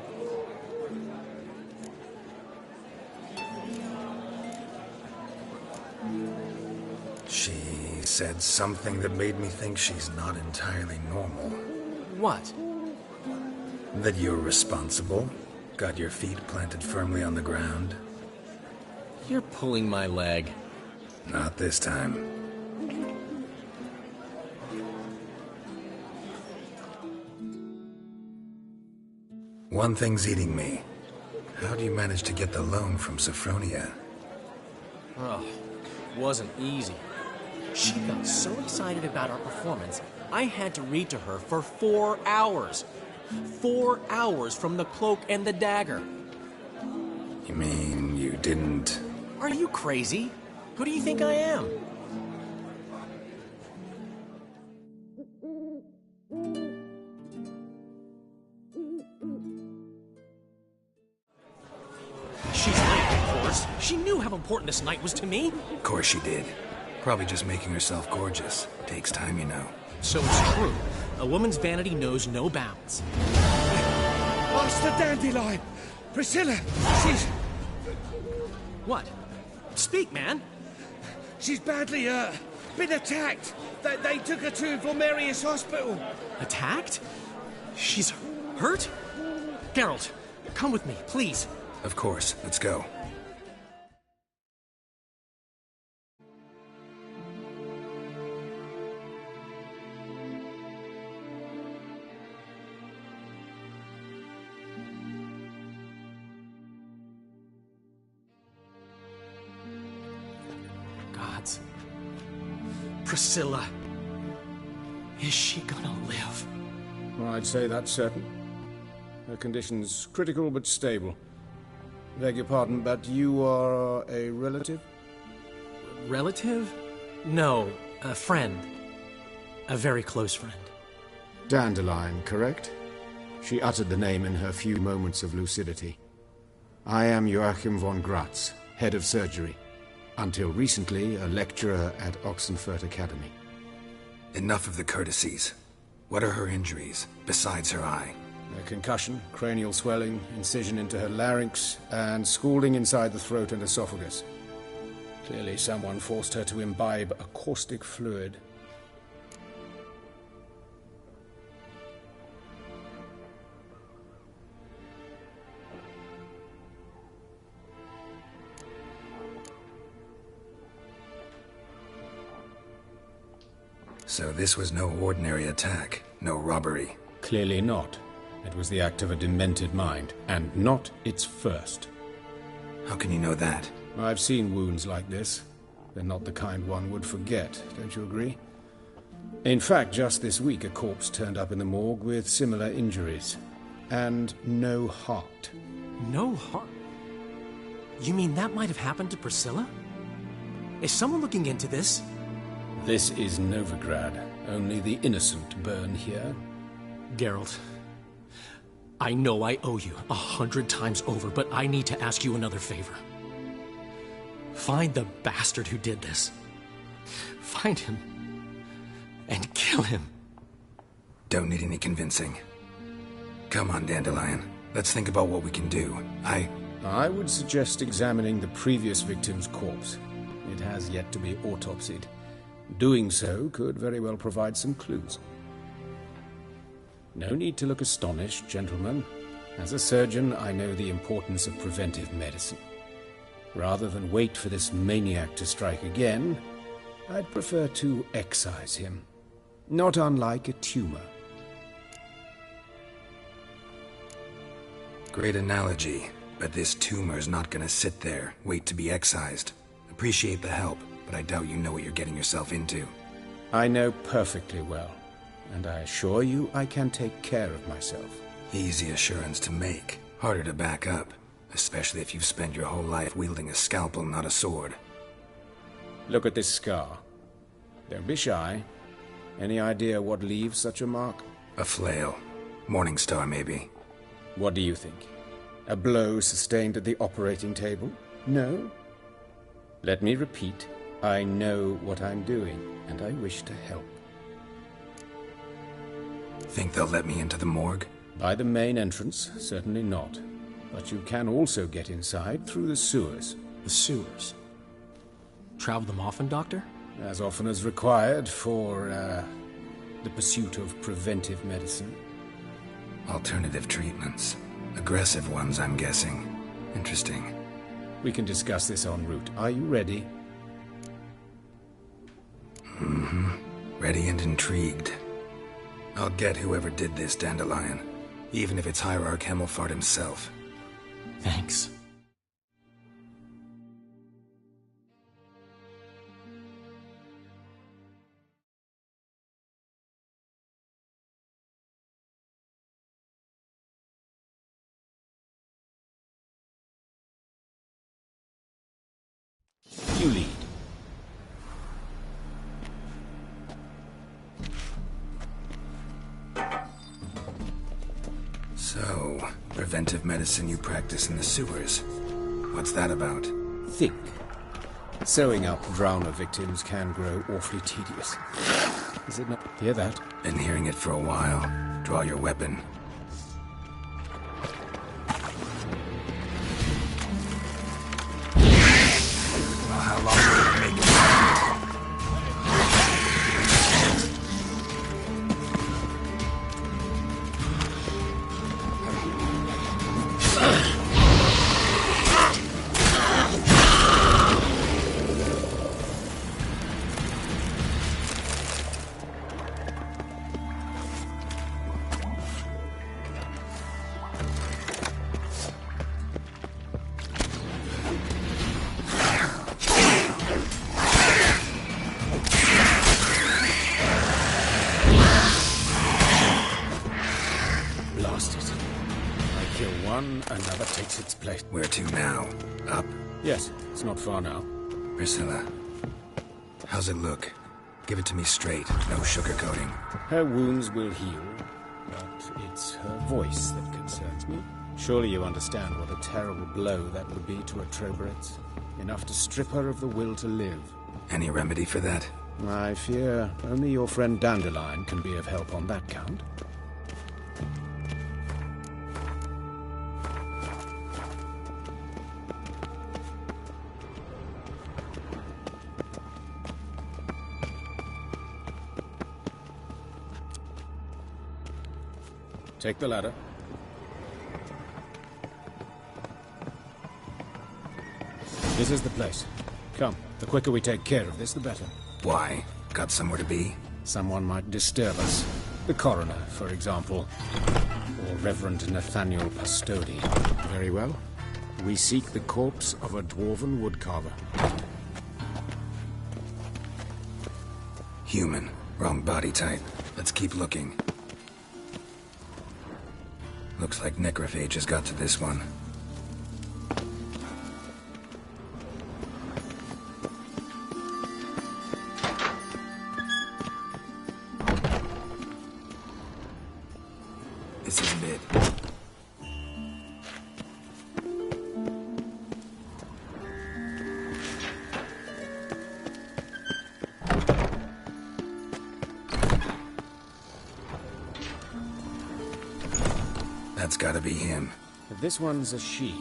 She said something that made me think she's not entirely normal. What? That you're responsible, got your feet planted firmly on the ground. You're pulling my leg. Not this time. One thing's eating me. How do you manage to get the loan from Sophronia? Oh, wasn't easy. She got so excited about our performance, I had to read to her for 4 hours. 4 hours from the Cloak and the Dagger. You mean you didn't... Are you crazy? Who do you think I am? She's late, of course. She knew how important this night was to me. Of course she did. Probably just making herself gorgeous. Takes time, you know. So it's true. A woman's vanity knows no bounds. Master Dandelion! Priscilla! She's... What? Speak, man! She's badly, been attacked. They took her to Vulmerius Hospital. Attacked? She's hurt? Geralt, come with me, please. Of course. Let's go. Gods. Priscilla. Is she gonna live? Well, I'd say that's certain. Her condition's critical but stable. Beg your pardon, but you are a relative? Relative? No, a friend. A very close friend. Dandelion, correct? She uttered the name in her few moments of lucidity. I am Joachim von Gratz, head of surgery. Until recently, a lecturer at Oxenfurt Academy. Enough of the courtesies. What are her injuries, besides her eye? A concussion, cranial swelling, incision into her larynx, and scalding inside the throat and esophagus. Clearly someone forced her to imbibe a caustic fluid. So this was no ordinary attack, no robbery. Clearly not. It was the act of a demented mind, and not its first. How can you know that? I've seen wounds like this. They're not the kind one would forget, don't you agree? In fact, just this week a corpse turned up in the morgue with similar injuries. And no heart. No heart? You mean that might have happened to Priscilla? Is someone looking into this? This is Novigrad. Only the innocent burn here. Geralt, I know I owe you 100 times over, but I need to ask you another favor. Find the bastard who did this. Find him. And kill him. Don't need any convincing. Come on, Dandelion. Let's think about what we can do. I would suggest examining the previous victim's corpse. It has yet to be autopsied. Doing so could very well provide some clues. No need to look astonished, gentlemen. As a surgeon, I know the importance of preventive medicine. Rather than wait for this maniac to strike again, I'd prefer to excise him. Not unlike a tumor. Great analogy, but this tumor's not gonna sit there, wait to be excised. Appreciate the help, but I doubt you know what you're getting yourself into. I know perfectly well, and I assure you I can take care of myself. Easy assurance to make, harder to back up, especially if you've spent your whole life wielding a scalpel, not a sword. Look at this scar. Don't be shy. Any idea what leaves such a mark? A flail. Morningstar, maybe. What do you think? A blow sustained at the operating table? No? Let me repeat. I know what I'm doing, and I wish to help. Think they'll let me into the morgue? By the main entrance, certainly not. But you can also get inside through the sewers. The sewers? Travel them often, Doctor? As often as required for, the pursuit of preventive medicine. Alternative treatments. Aggressive ones, I'm guessing. Interesting. We can discuss this en route. Are you ready? Mm-hmm. Ready and intrigued. I'll get whoever did this, Dandelion. Even if it's Hierarch Hemmelfart himself. Thanks. You lead. So, preventive medicine you practice in the sewers. What's that about? Think. Sewing up drowner victims can grow awfully tedious. Is it not? Hear that? Been hearing it for a while. Draw your weapon. Well, how long will it make it? Another takes its place. Where to now? Up? Yes, it's not far now. Priscilla, how's it look? Give it to me straight, no sugarcoating. Her wounds will heal, but it's her voice that concerns me. Surely you understand what a terrible blow that would be to a Troberet. Enough to strip her of the will to live. Any remedy for that? I fear only your friend Dandelion can be of help on that count. Take the ladder. This is the place. Come, the quicker we take care of this, the better. Why? Got somewhere to be? Someone might disturb us. The coroner, for example. Or Reverend Nathaniel Pastodi. Very well. We seek the corpse of a dwarven woodcarver. Human. Wrong body type. Let's keep looking. Looks like necrophage has got to this one. This isn't it. That's gotta be him. If this one's a she,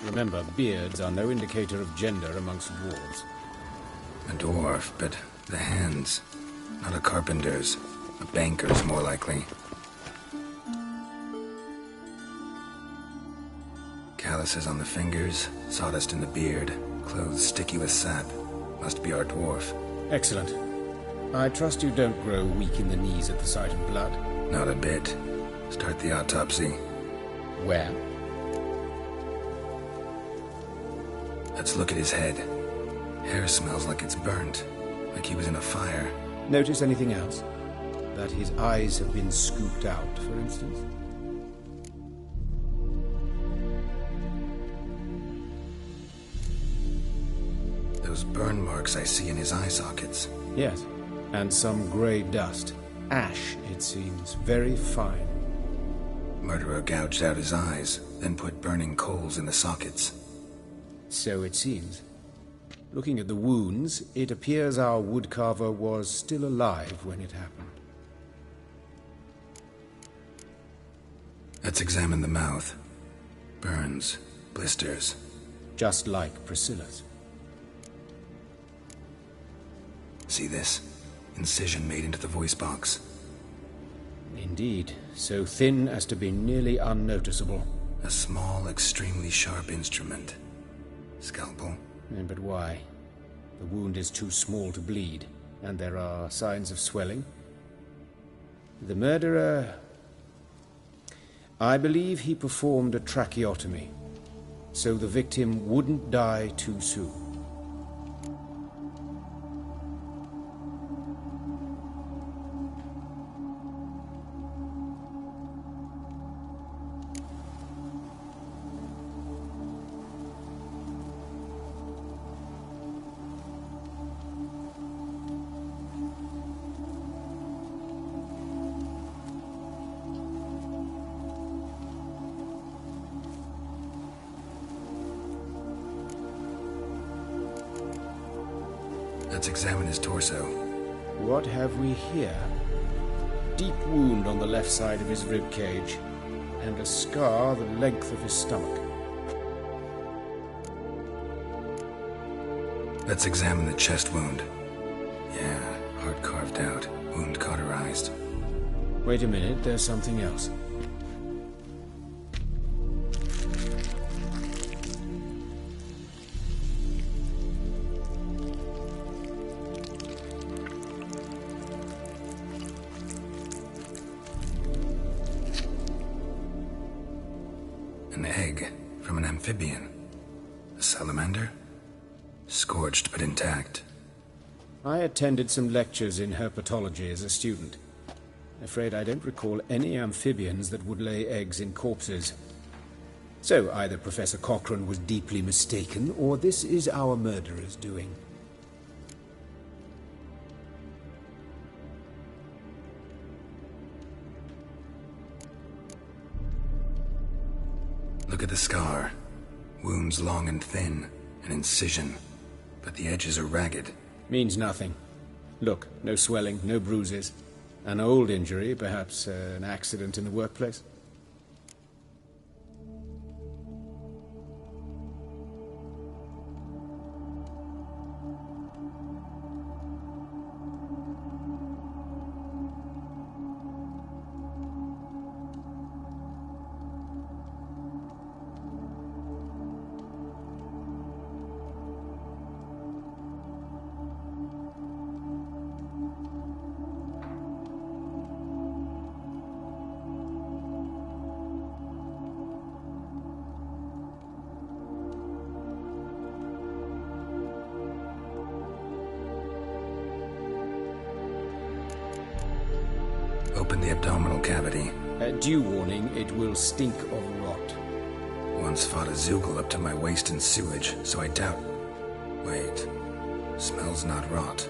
remember, beards are no indicator of gender amongst dwarves. A dwarf, but the hands. Not a carpenter's. A banker's, more likely. Calluses on the fingers, sawdust in the beard, clothes sticky with sap. Must be our dwarf. Excellent. I trust you don't grow weak in the knees at the sight of blood. Not a bit. Start the autopsy. Where? Let's look at his head. Hair smells like it's burnt, like he was in a fire. Notice anything else? That his eyes have been scooped out, for instance? Those burn marks I see in his eye sockets. Yes, and some grey dust. Ash, it seems. Very fine. Murderer gouged out his eyes, then put burning coals in the sockets. So it seems. Looking at the wounds, it appears our woodcarver was still alive when it happened. Let's examine the mouth. Burns, blisters. Just like Priscilla's. See this? Incision made into the voice box. Indeed, so thin as to be nearly unnoticeable. A small, extremely sharp instrument. Scalpel? But why? The wound is too small to bleed, and there are signs of swelling. The murderer... I believe he performed a tracheotomy, so the victim wouldn't die too soon. Let's examine his torso. What have we here? Deep wound on the left side of his rib cage, and a scar the length of his stomach. Let's examine the chest wound. Yeah, heart carved out, wound cauterized. Wait a minute, there's something else. An egg from an amphibian. A salamander? Scorched but intact. I attended some lectures in herpetology as a student. Afraid I don't recall any amphibians that would lay eggs in corpses. So either Professor Cochrane was deeply mistaken, or this is our murderer's doing. Look at the scar. Wounds long and thin, an incision, but the edges are ragged. Means nothing. Look, no swelling, no bruises. An old injury, perhaps an accident in the workplace? Open the abdominal cavity. Due warning, it will stink of rot. Once fought a Zoogle up to my waist in sewage, so I doubt... Wait. Smells not rot.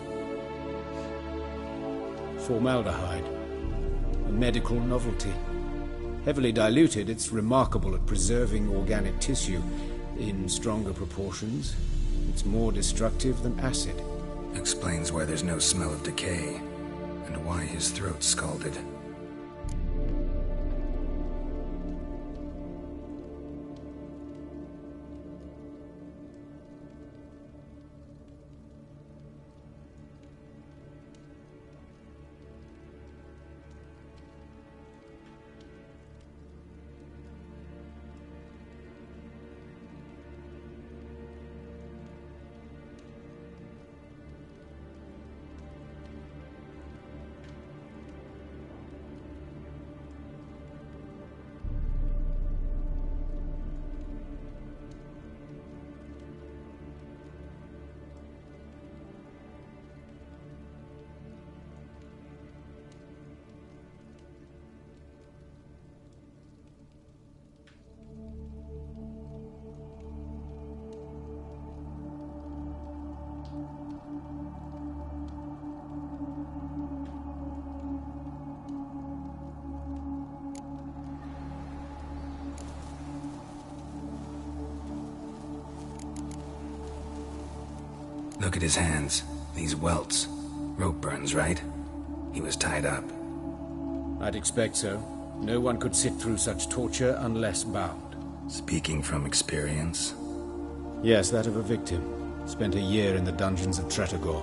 Formaldehyde. A medical novelty. Heavily diluted, it's remarkable at preserving organic tissue. In stronger proportions, it's more destructive than acid. Explains why there's no smell of decay, and why his throat's scalded. Look at his hands. These welts. Rope burns, right? He was tied up. I'd expect so. No one could sit through such torture unless bound. Speaking from experience? Yes, that of a victim. Spent a year in the dungeons of Tretogor.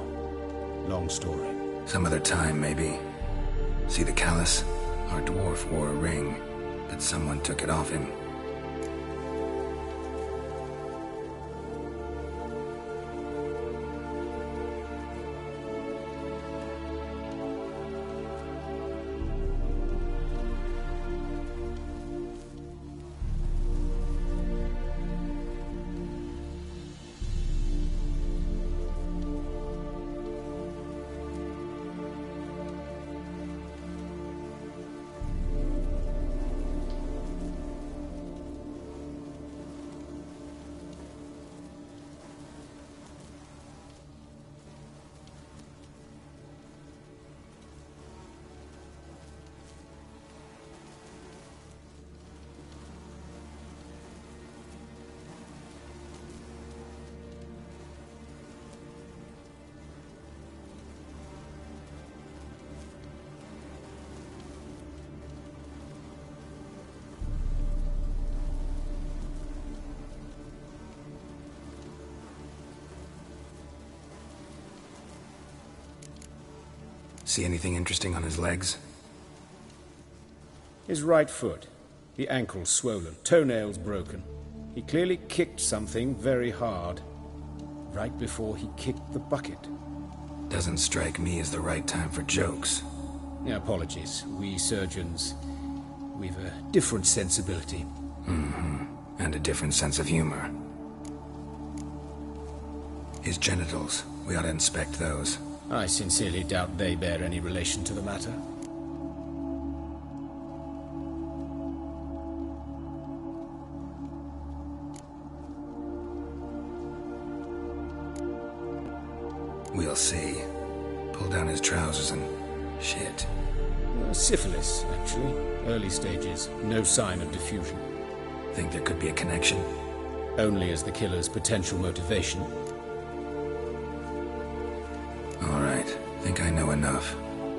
Long story. Some other time, maybe. See the callus? Our dwarf wore a ring, but someone took it off him. See anything interesting on his legs? His right foot. The ankle swollen, toenails broken. He clearly kicked something very hard. Right before he kicked the bucket. Doesn't strike me as the right time for jokes. Apologies. We surgeons, we've a different sensibility. Mm-hmm. And a different sense of humor. His genitals. We ought to inspect those. I sincerely doubt they bear any relation to the matter. We'll see. Pull down his trousers and... shit. Syphilis, actually. Early stages. No sign of diffusion. Think there could be a connection? Only as the killer's potential motivation. All right, think I know enough.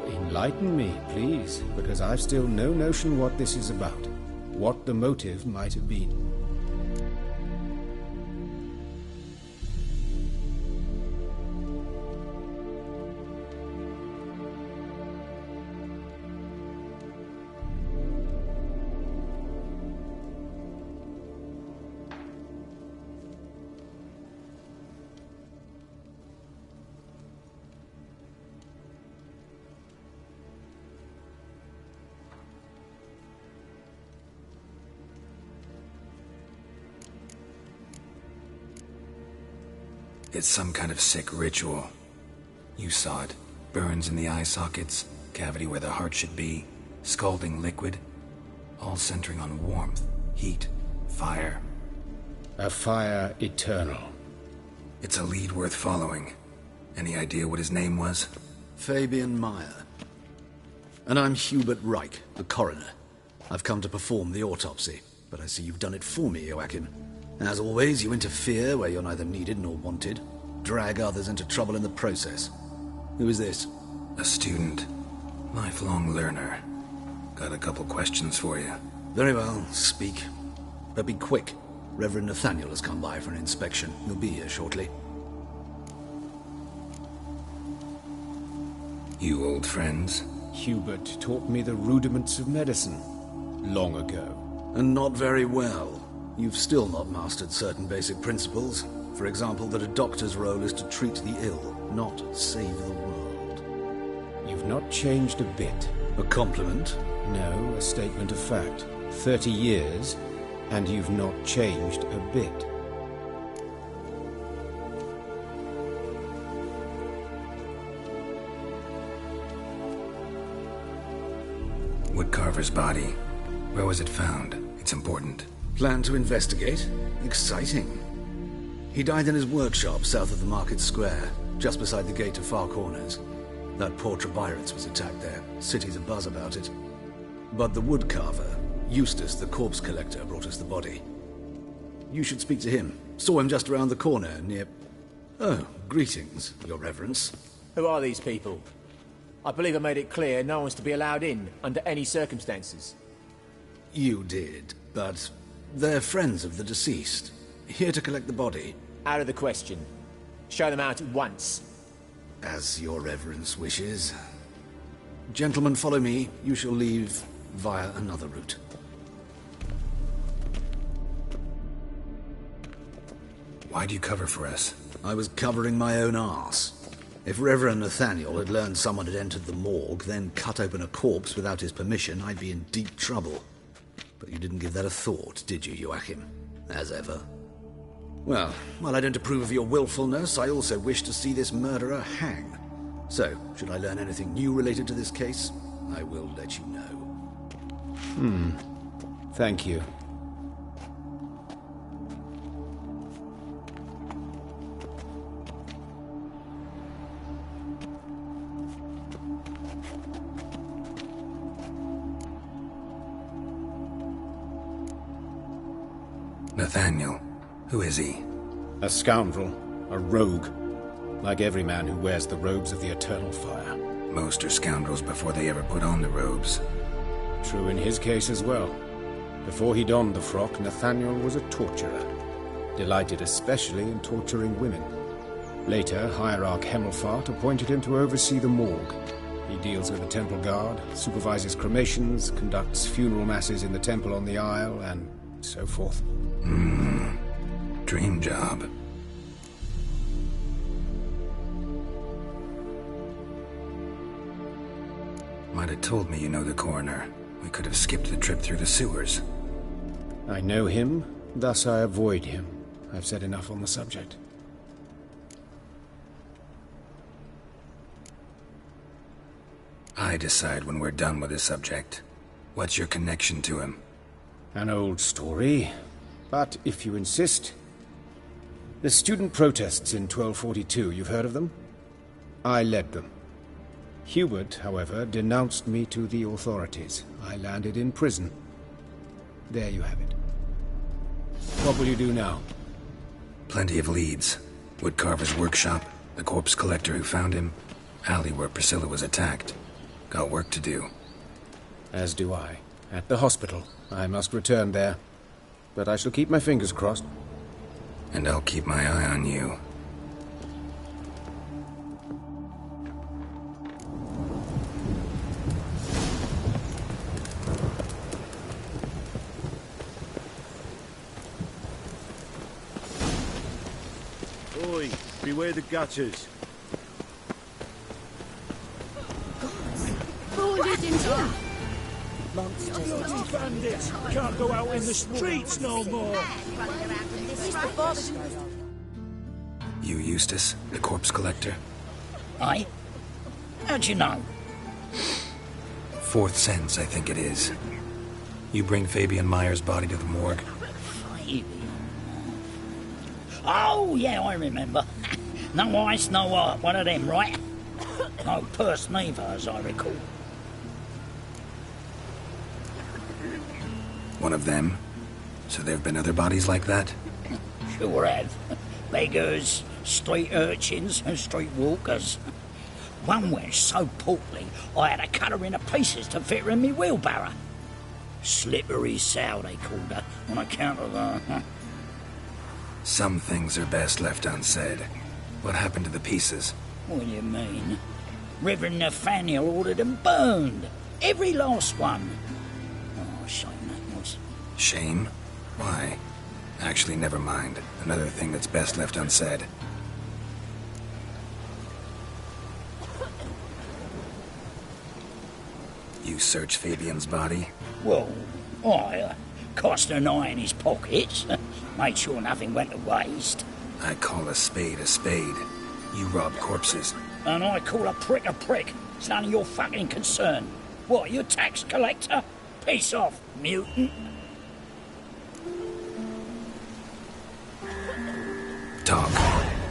Enlighten me, please, because I've still no notion what this is about. What the motive might have been. It's some kind of sick ritual. You saw it. Burns in the eye sockets, cavity where the heart should be, scalding liquid, all centering on warmth, heat, fire. A fire eternal. It's a lead worth following. Any idea what his name was? Fabian Meyer. And I'm Hubert Reich, the coroner. I've come to perform the autopsy, but I see you've done it for me, Joachim. As always, you interfere where you're neither needed nor wanted. Drag others into trouble in the process. Who is this? A student. Lifelong learner. Got a couple questions for you. Very well, speak. But be quick. Reverend Nathaniel has come by for an inspection. He'll be here shortly. You old friends? Hubert taught me the rudiments of medicine. Long ago. And not very well. You've still not mastered certain basic principles. For example, that a doctor's role is to treat the ill, not save the world. You've not changed a bit. A compliment? No, a statement of fact. 30 years, and you've not changed a bit. Woodcarver's body. Where was it found? It's important. Plan to investigate? Exciting. He died in his workshop south of the market square, just beside the gate to Far Corners. That poor Trebirates was attacked there. City's abuzz about it. But the woodcarver, Eustace the corpse collector, brought us the body. You should speak to him. Saw him just around the corner near... Oh, greetings, Your Reverence. Who are these people? I believe I made it clear no one's to be allowed in, under any circumstances. You did, but they're friends of the deceased. Here to collect the body. Out of the question. Show them out at once. As Your Reverence wishes. Gentlemen, follow me. You shall leave via another route. Why'd you cover for us? I was covering my own arse. If Reverend Nathaniel had learned someone had entered the morgue, then cut open a corpse without his permission, I'd be in deep trouble. But you didn't give that a thought, did you, Joachim? As ever. Well, while I don't approve of your willfulness, I also wish to see this murderer hang. So, should I learn anything new related to this case, I will let you know. Thank you. Nathaniel. Who is he? A scoundrel. A rogue. Like every man who wears the robes of the Eternal Fire. Most are scoundrels before they ever put on the robes. True in his case as well. Before he donned the frock, Nathaniel was a torturer. Delighted especially in torturing women. Later, Hierarch Hemmelfart appointed him to oversee the morgue. He deals with the temple guard, supervises cremations, conducts funeral masses in the temple on the Isle, and so forth. Dream job. Might have told me you know the coroner. We could have skipped the trip through the sewers. I know him, thus I avoid him. I've said enough on the subject. I decide when we're done with the subject. What's your connection to him? An old story, but if you insist... The student protests in 1242, you've heard of them? I led them. Hubert, however, denounced me to the authorities. I landed in prison. There you have it. What will you do now? Plenty of leads. Woodcarver's workshop, the corpse collector who found him, alley where Priscilla was attacked. Got work to do. As do I. At the hospital. I must return there. But I shall keep my fingers crossed. And I'll keep my eye on you. Oi, beware the gutters. Boarded in here. Bloody bandits! Can't go out in the streets no more! You Eustace, the corpse collector? Aye? How'd you know? Fourth sense, I think it is. You bring Fabian Meyer's body to the morgue. Oh, yeah, I remember. No ice, no art, one of them, right? No purse neither, as I recall. One of them? So there have been other bodies like that? Sure have. Beggars, street urchins, and street walkers. One went so portly, I had to cut her into pieces to fit her in me wheelbarrow. Slippery sow, they called her, on account of her. Some things are best left unsaid. What happened to the pieces? What do you mean? Reverend Nathaniel ordered them burned. Every last one. Oh, shame that was. Shame? Why? Actually, never mind. Another thing that's best left unsaid. You searched Fabian's body? Well, I cast an eye in his pockets. Made sure nothing went to waste. I call a spade a spade. You rob corpses. And I call a prick a prick. It's none of your fucking concern. What, you tax collector? Peace off, mutant. Talk.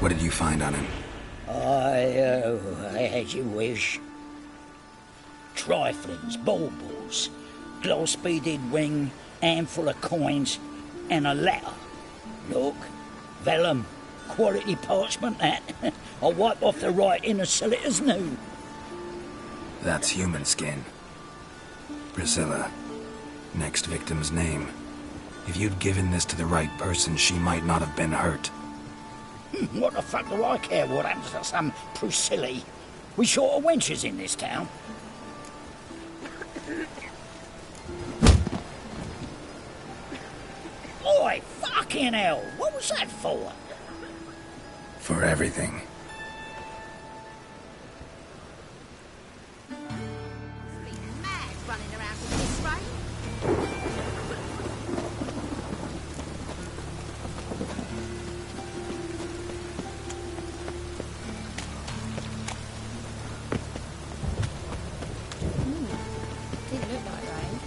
What did you find on him? I had you wish. Triflings, baubles, gloss-beaded ring, handful of coins, and a letter. Look, vellum, quality parchment, that. I'll wipe off the writing and sell it as new. That's human skin. Priscilla. Next victim's name. If you'd given this to the right person, she might not have been hurt. What the fuck do I care what happens to some Priscilla? We short of wenches in this town. Oi, fucking hell! What was that for? For everything. Mad running around in this rain. Didn't look like rain.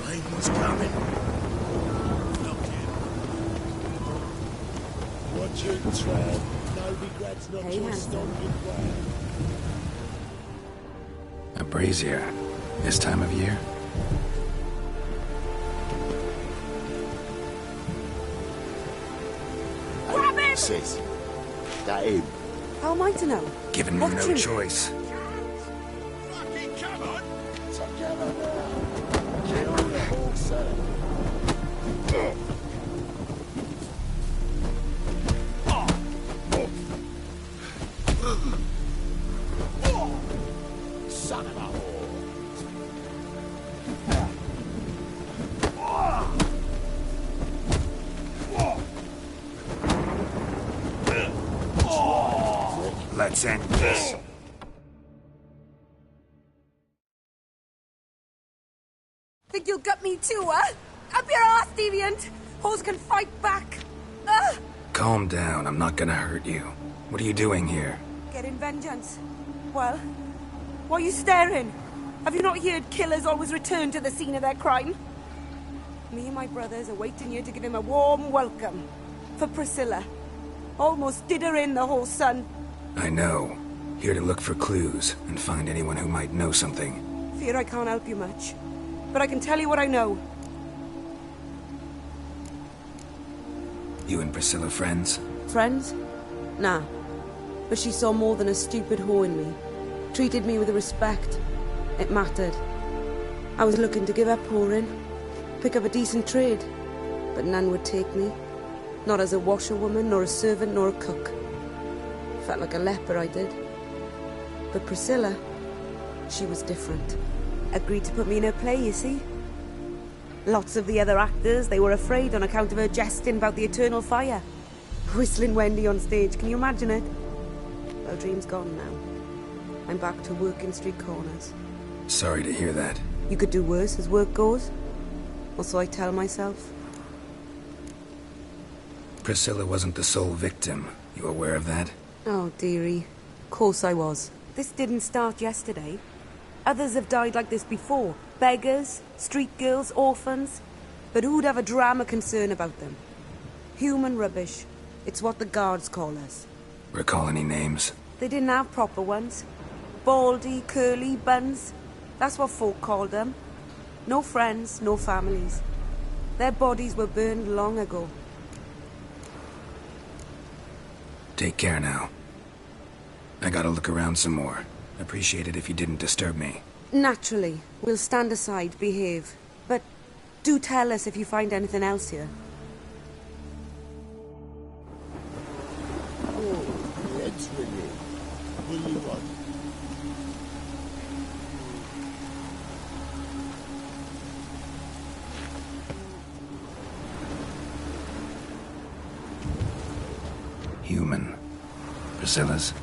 Rain's coming. Watch it, Trev. No regrets, not Hey, your stomping ground. A brazier. This time of year? Grab him! Sis, that him? How am I to know? Given me What no truth? choice. Fucking come on! Together now. Kill the horse. Son of a whore. Let's end this. Think you'll gut me too, huh? Up your ass, deviant! Hoes can fight back! Calm down. I'm not gonna hurt you. What are you doing here? Getting vengeance. Well, why are you staring? Have you not heard killers always return to the scene of their crime? Me and my brothers are waiting here to give him a warm welcome. For Priscilla. Almost did her in, the whole son. I know. Here to look for clues and find anyone who might know something. Fear I can't help you much. But I can tell you what I know. You and Priscilla friends? Friends? Nah. But she saw more than a stupid whore in me. Treated me with respect. It mattered. I was looking to give up whoring. Pick up a decent trade. But none would take me. Not as a washerwoman, nor a servant, nor a cook. Felt like a leper, I did. But Priscilla, she was different. Agreed to put me in her play, you see. Lots of the other actors, they were afraid on account of her jesting about the eternal fire. Whistling Wendy on stage, can you imagine it? Well, dream's gone now. I'm back to working street corners. Sorry to hear that. You could do worse as work goes. Or so I tell myself. Priscilla wasn't the sole victim. You aware of that? Oh, dearie. Of course I was. This didn't start yesterday. Others have died like this before. Beggars, street girls, orphans. But who'd have a drama concern about them? Human rubbish. It's what the guards call us. Recall any names? They didn't have proper ones. Baldy, curly, buns. That's what folk called them. No friends, no families. Their bodies were burned long ago. Take care now. I gotta look around some more. Appreciate it if you didn't disturb me. Naturally. We'll stand aside, behave. But do tell us if you find anything else here. Oh, the head's ringing. What do you want? Human. Priscilla's.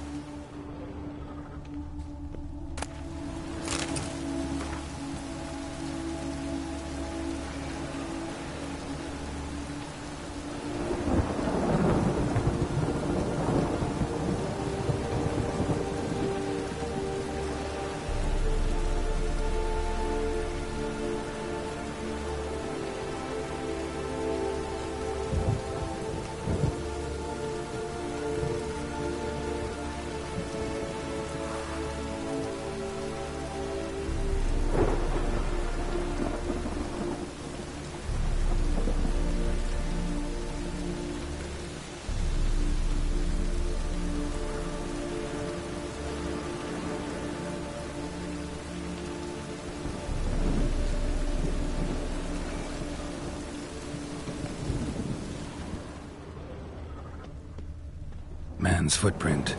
Man's footprint.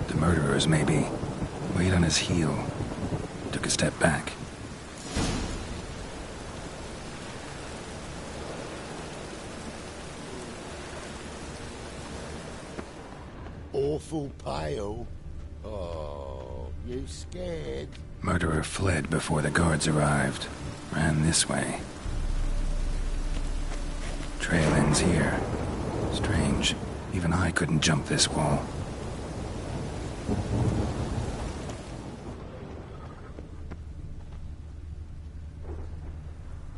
The murderer's, maybe. Weight on his heel. Took a step back. Awful pale. Oh, you scared? Murderer fled before the guards arrived. Ran this way. Trail ends here. Strange. Even I couldn't jump this wall.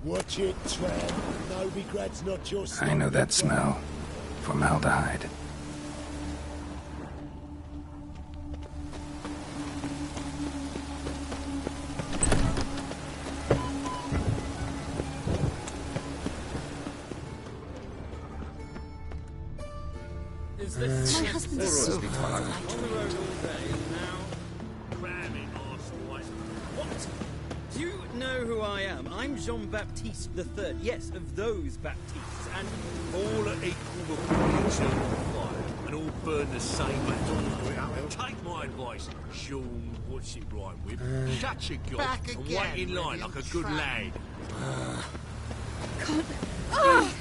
Watch it, tramp. Novigrad's not your I know that smell. Formaldehyde. My husband is so On the road all day now. Cramming arse twice. What? Do you know who I am? I'm Jean-Baptiste III. Yes, of those Baptistes. And All are equal before the eternal fire, and all burn the same at Take my advice, Sean, what's it right with? Shut your gob back and again, wait in line like a good lad. God. Oh.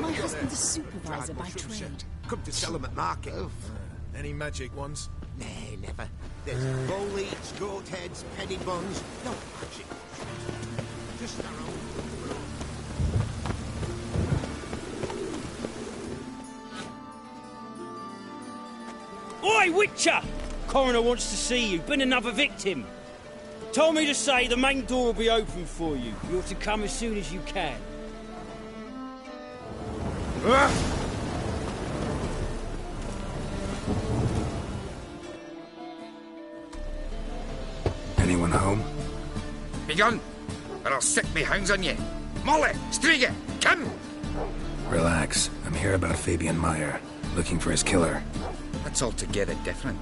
My husband's a supervisor by trade. Come to sell them at market. Any magic ones? Nah, never. There's bull eats, goat heads, penny buns. No magic. Just our own. Oi, Witcher! Coroner wants to see you. Been another victim. Told me to say the main door will be open for you. You're to come as soon as you can. Anyone home? Begone, or I'll sick me hounds on you. Molly, Striga, come! Relax. I'm here about Fabian Meyer, looking for his killer. That's altogether different.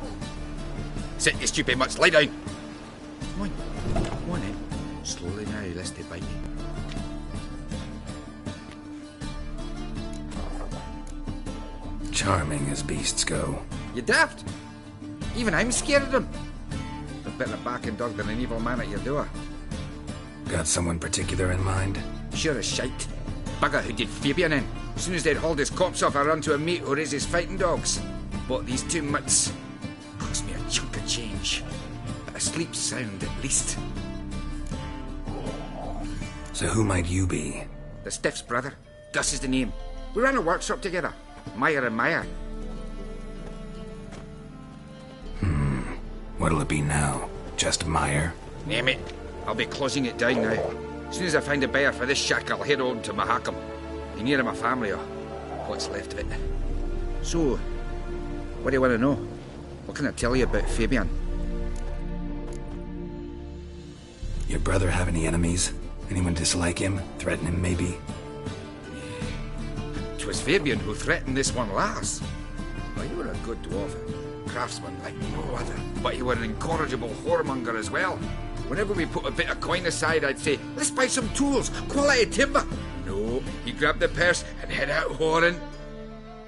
Sit, you stupid mutts, lie down. Come on in. Slowly now, lest they bite you. Charming as beasts go. You daft? Even I'm scared of them. A better barking dog than an evil man at your door. Got someone particular in mind? Sure as shite. Bugger who did Fabian in. As soon as they'd hauled his corpse off, I run to a mate who raises fighting dogs. Bought these 2 mutts. Cost me a chunk of change. But I sleep sound at least. So who might you be? The Stiff's brother. Gus is the name. We ran a workshop together. Meyer and Meyer. What'll it be now? Just Meyer? Name it. I'll be closing it down now. As soon as I find a buyer for this shack, I'll head on to Mahakam. Be near my family, or what's left of it. So, what do you want to know? What can I tell you about Fabian? Your brother have any enemies? Anyone dislike him? Threaten him, maybe? 'Twas Fabian who threatened this one last. Well, you were a good dwarf. Craftsman like no other. But you were an incorrigible whoremonger as well. Whenever we put a bit of coin aside, I'd say, let's buy some tools, quality timber. No, he grabbed the purse and head out whoring.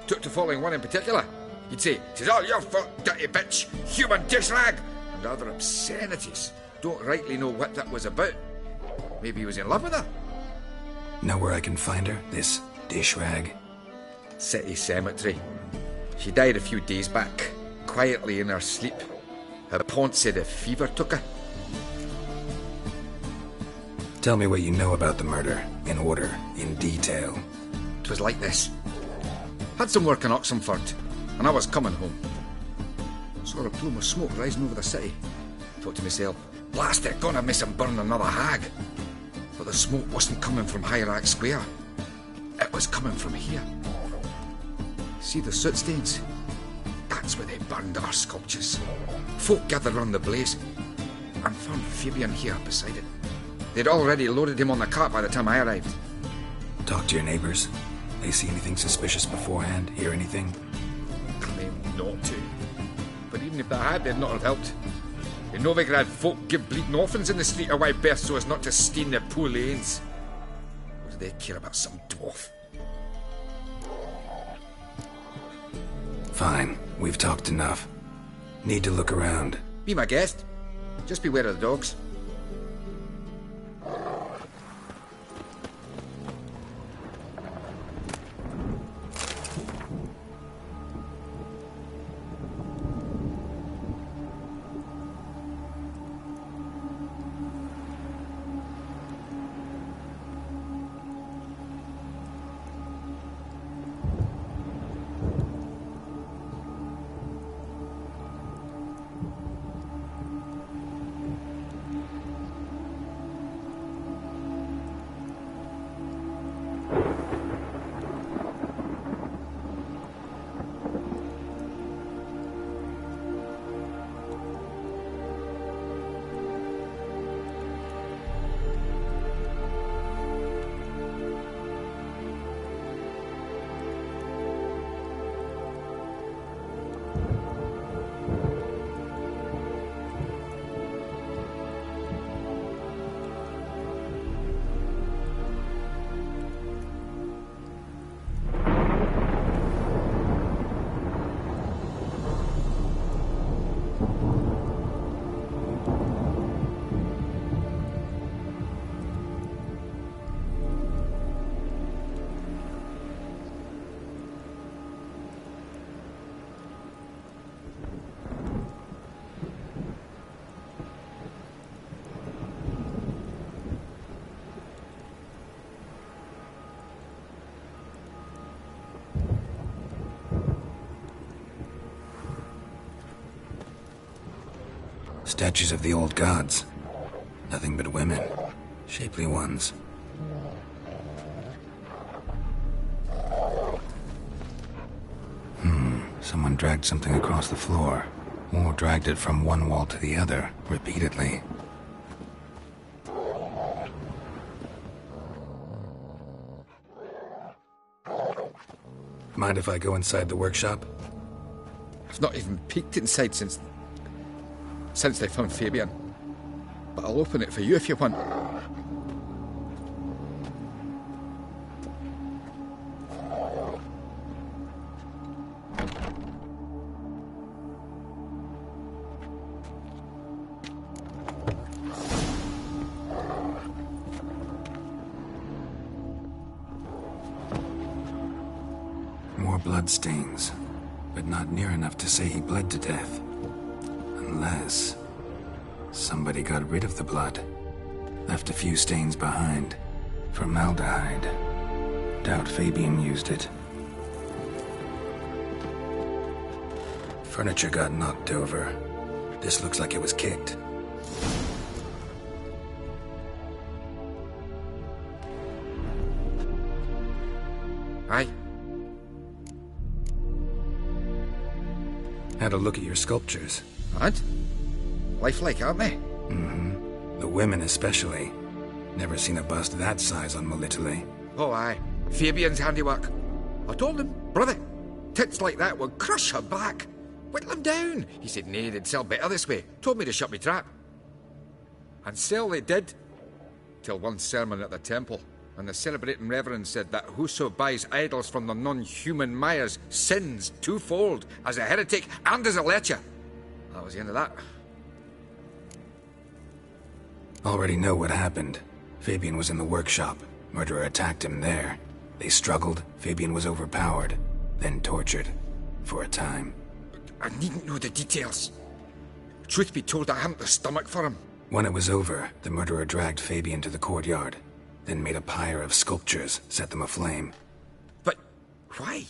Took to following one in particular. He'd say, "'Tis all your fault, dirty bitch, human dish rag," and other obscenities. Don't rightly know what that was about. Maybe he was in love with her. Know where I can find her? This dish rag? City Cemetery. She died a few days back, quietly in her sleep. Her pont said a fever took her. Tell me what you know about the murder, in order, in detail. 'Twas like this. Had some work in Oxenford, and I was coming home. Saw a plume of smoke rising over the city. Thought to myself, blast it, gonna miss and burn another hag. But the smoke wasn't coming from Hierarch Square. It was coming from here. See the soot stains? That's where they burned our sculptures. Folk gathered round the blaze and found Fabian here beside it. They'd already loaded him on the cart by the time I arrived. Talk to your neighbors. They see anything suspicious beforehand? Hear anything? Claim not to. But even if they had, they'd not have helped. In Novigrad, folk give bleeding orphans in the street a wide berth so as not to stain their poor lanes. What do they care about some dwarf? Fine. We've talked enough. Need to look around. Be my guest. Just beware of the dogs. Statues of the old gods. Nothing but women. Shapely ones. Someone dragged something across the floor. Or dragged it from one wall to the other, repeatedly. Mind if I go inside the workshop? I've not even peeked inside since they found Fabian. But I'll open it for you if you want. More bloodstains, but not near enough to say he bled to death. Unless somebody got rid of the blood. Left a few stains behind. Formaldehyde. Doubt Fabian used it. Furniture got knocked over. This looks like it was kicked. Aye. Had a look at your sculptures. And? Lifelike, aren't they? Mm-hmm. The women especially. Never seen a bust that size on Melitele. Oh, aye. Fabian's handiwork. I told him, brother, tits like that will crush her back. Whittle him down. He said, nay, they'd sell better this way. Told me to shut me trap. And sell they did. Till one sermon at the temple. And the celebrating reverend said that whoso buys idols from the non-human Mayas sins twofold, as a heretic and as a lecher. That was the end of that. Already know what happened. Fabian was in the workshop. Murderer attacked him there. They struggled. Fabian was overpowered, then tortured. For a time. I needn't know the details. Truth be told, I hadn't the stomach for him. When it was over, the murderer dragged Fabian to the courtyard. Then made a pyre of sculptures, set them aflame. But why?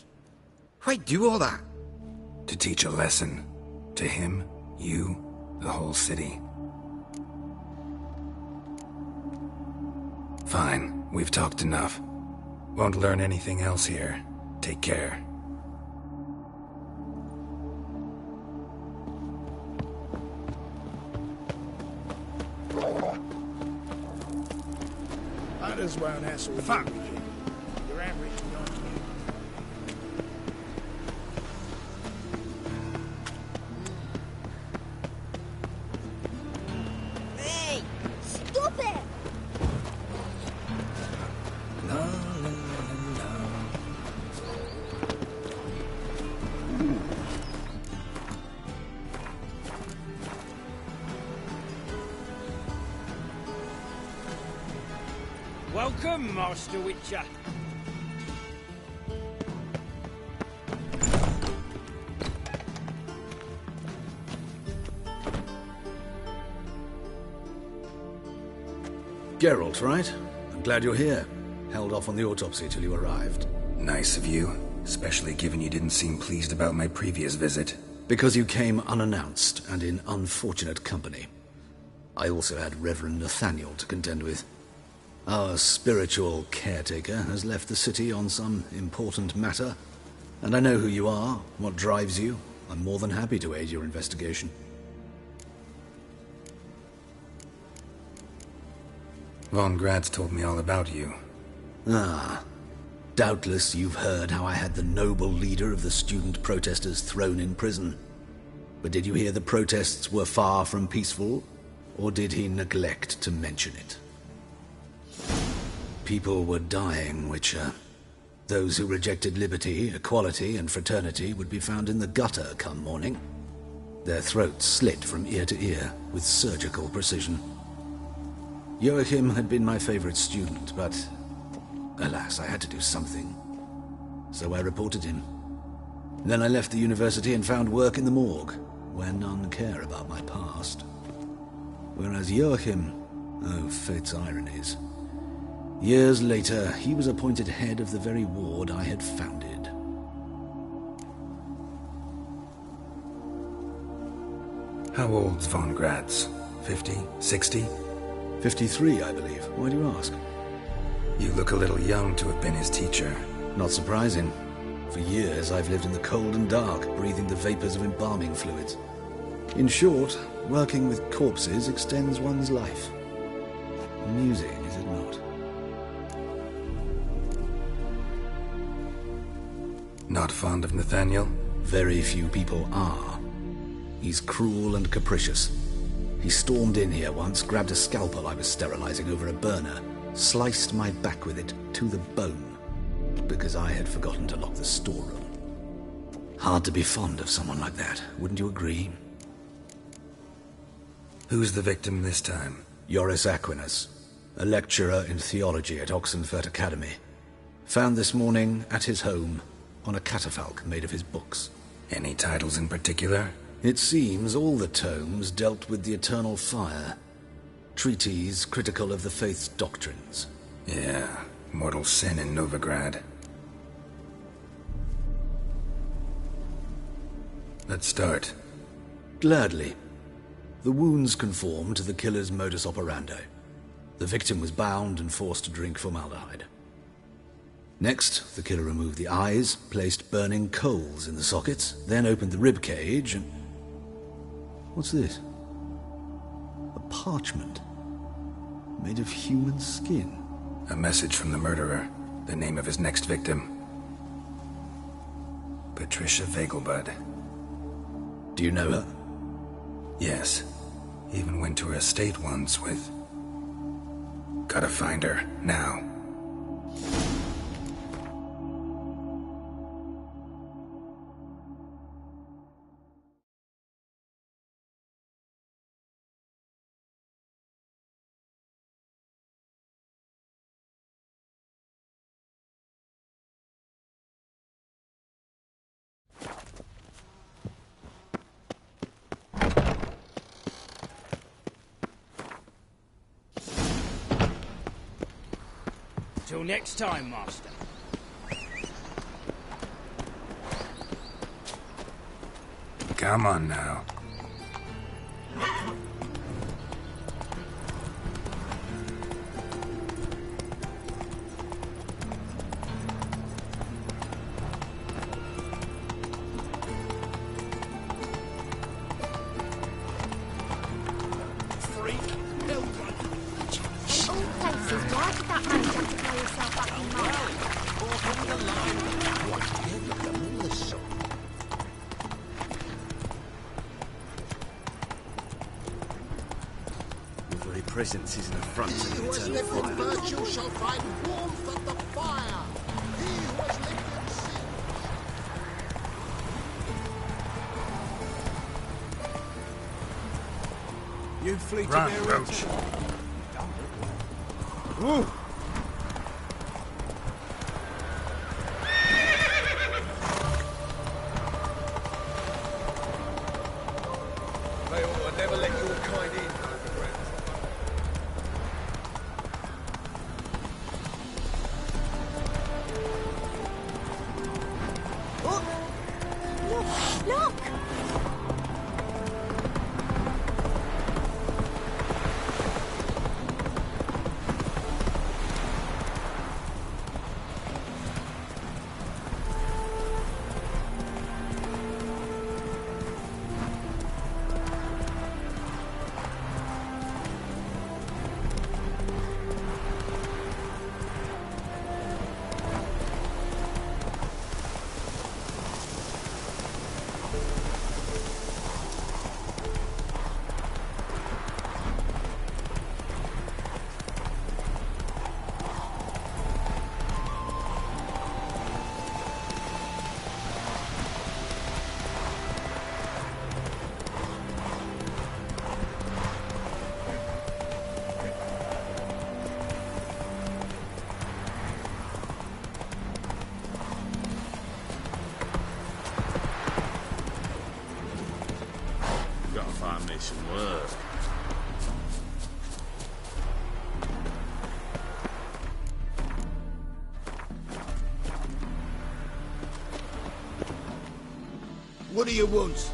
Why do all that? To teach a lesson. To him, you, the whole city. Fine, we've talked enough. Won't learn anything else here. Take care. Might as well hassle you. Fuck! You're average, don't you? Hey! Stop it! Welcome, Master Witcher. Geralt, right? I'm glad you're here. Held off on the autopsy till you arrived. Nice of you, especially given you didn't seem pleased about my previous visit. Because you came unannounced and in unfortunate company. I also had Reverend Nathaniel to contend with. Our spiritual caretaker has left the city on some important matter, and I know who you are, what drives you. I'm more than happy to aid your investigation. Von Gratz told me all about you. Ah, doubtless you've heard how I had the noble leader of the student protesters thrown in prison. But did you hear the protests were far from peaceful, or did he neglect to mention it? People were dying, Witcher. Those who rejected liberty, equality, and fraternity would be found in the gutter come morning. Their throats slit from ear to ear with surgical precision. Joachim had been my favorite student, but alas, I had to do something. So I reported him. Then I left the university and found work in the morgue, where none care about my past. Whereas Joachim, oh, fate's ironies. Years later, he was appointed head of the very ward I had founded. How old's von Gratz? 50? 60? 53, I believe. Why do you ask? You look a little young to have been his teacher. Not surprising. For years, I've lived in the cold and dark, breathing the vapors of embalming fluids. In short, working with corpses extends one's life. Amusing, is it not? Not fond of Nathaniel? Very few people are. He's cruel and capricious. He stormed in here once, grabbed a scalpel I was sterilizing over a burner, sliced my back with it to the bone, because I had forgotten to lock the storeroom. Hard to be fond of someone like that, wouldn't you agree? Who's the victim this time? Joris Aquinas, a lecturer in theology at Oxenfurt Academy. Found this morning at his home on a catafalque made of his books. Any titles in particular? It seems all the tomes dealt with the eternal fire. Treatises critical of the faith's doctrines. Yeah, mortal sin in Novigrad. Let's start. Gladly. The wounds conform to the killer's modus operandi. The victim was bound and forced to drink formaldehyde. Next, the killer removed the eyes, placed burning coals in the sockets, then opened the rib cage and... What's this? A parchment. Made of human skin. A message from the murderer. The name of his next victim. Patricia Vegelbud. Do you know her? Yes. Even went to her estate once with... Gotta find her, now. Till next time, Master. Come on now. Presence is an affront to the eternal fire. Virtue shall find warmth at the fire. He who has lived in sin. You flee to Run, their Roach. Woo! They ought to never let your kind in. Look! Gotta find me some work. What do you want?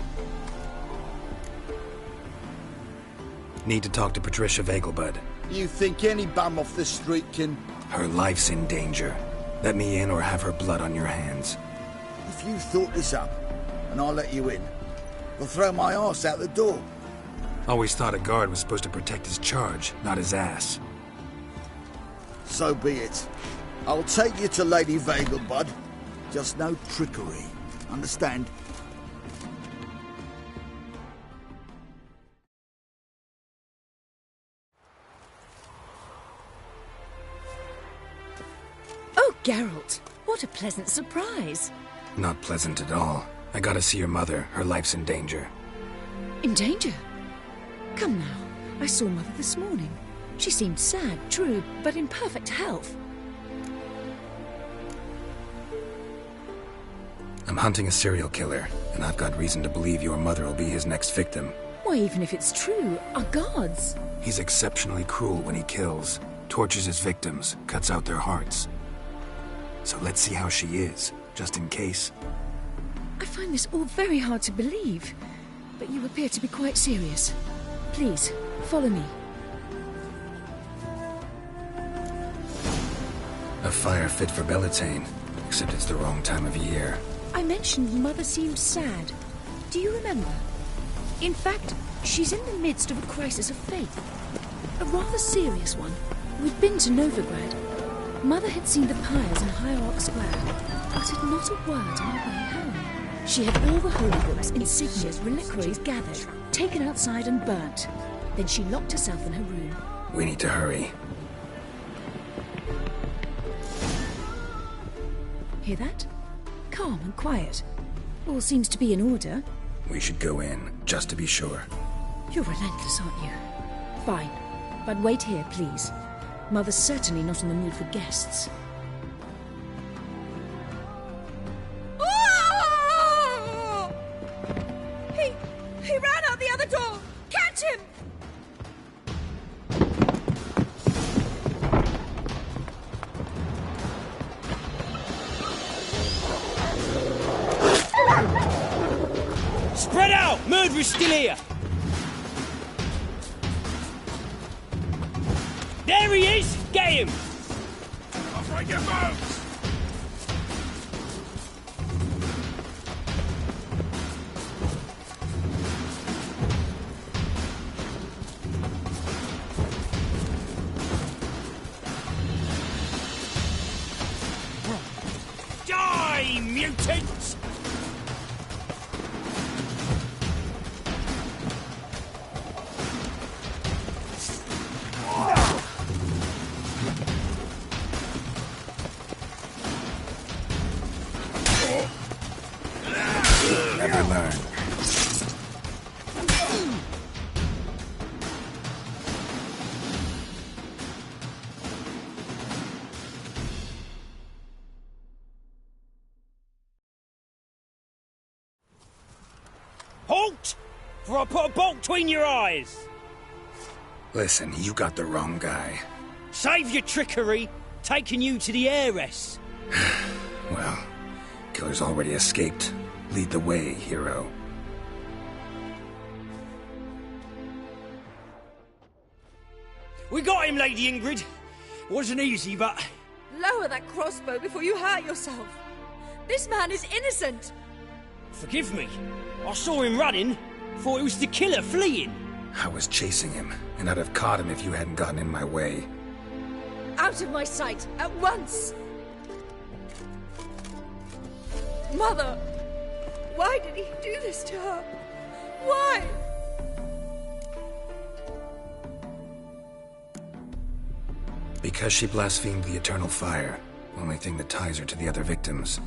Need to talk to Patricia Vegelbud. You think any bum off the street can... Her life's in danger. Let me in or have her blood on your hands. If you thought this up, and I'll let you in, I'll throw my arse out the door. Always thought a guard was supposed to protect his charge, not his ass. So be it. I'll take you to Lady Vegelbud. Just no trickery. Understand? Oh, Geralt, what a pleasant surprise. Not pleasant at all. I gotta see your mother. Her life's in danger. In danger? Come now, I saw Mother this morning. She seemed sad, true, but in perfect health. I'm hunting a serial killer, and I've got reason to believe your mother will be his next victim. Why, even if it's true, our gods. He's exceptionally cruel when he kills, tortures his victims, cuts out their hearts. So let's see how she is, just in case. I find this all very hard to believe, but you appear to be quite serious. Please, follow me. A fire fit for Bellatane, except it's the wrong time of year. I mentioned Mother seemed sad. Do you remember? In fact, she's in the midst of a crisis of faith. A rather serious one. We'd been to Novigrad. Mother had seen the pyres in Hierarch Square, uttered not a word on her way home. She had all the holy books, insignias, reliquaries gathered, taken outside and burnt. Then she locked herself in her room. We need to hurry. Hear that? Calm and quiet. All seems to be in order. We should go in, just to be sure. You're relentless, aren't you? Fine. But wait here, please. Mother's certainly not in the mood for guests. Oh! He ran out the other door! Catch him! Spread out! Murderer's still here! There he is! Get him! Off I get moves! Die, mutants! Never learn. Halt! For I put a bolt between your eyes! Listen, you got the wrong guy. Save your trickery! Taking you to the heiress! Well, killer's already escaped. Lead the way, hero. We got him, Lady Ingrid. Wasn't easy, but... Lower that crossbow before you hurt yourself. This man is innocent. Forgive me. I saw him running. Thought it was the killer fleeing. I was chasing him, and I'd have caught him if you hadn't gotten in my way. Out of my sight, at once! Mother! Why did he do this to her? Why? Because she blasphemed the eternal fire, only thing that ties her to the other victims.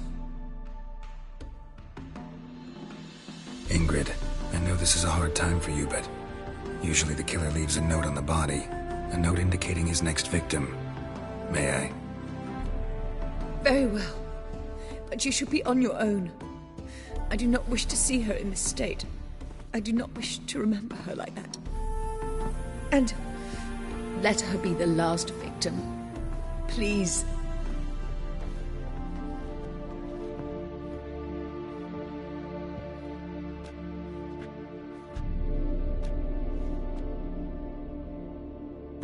Ingrid, I know this is a hard time for you, but usually the killer leaves a note on the body, a note indicating his next victim. May I? Very well. But you should be on your own. I do not wish to see her in this state. I do not wish to remember her like that. And let her be the last victim. Please.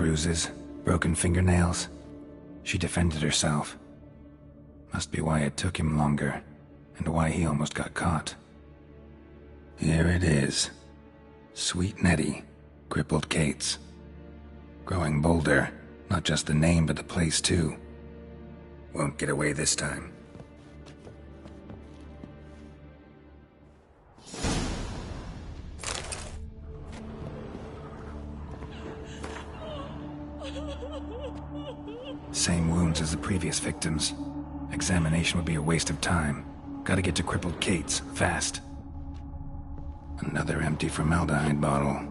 bruises, broken fingernails. She defended herself. Must be why it took him longer, and why he almost got caught. Here it is. Sweet Nettie, crippled Kate's. Growing bolder, not just the name but the place too. Won't get away this time. Same wounds as the previous victims. Examination would be a waste of time. Gotta get to crippled Kate's, fast. Another empty formaldehyde bottle.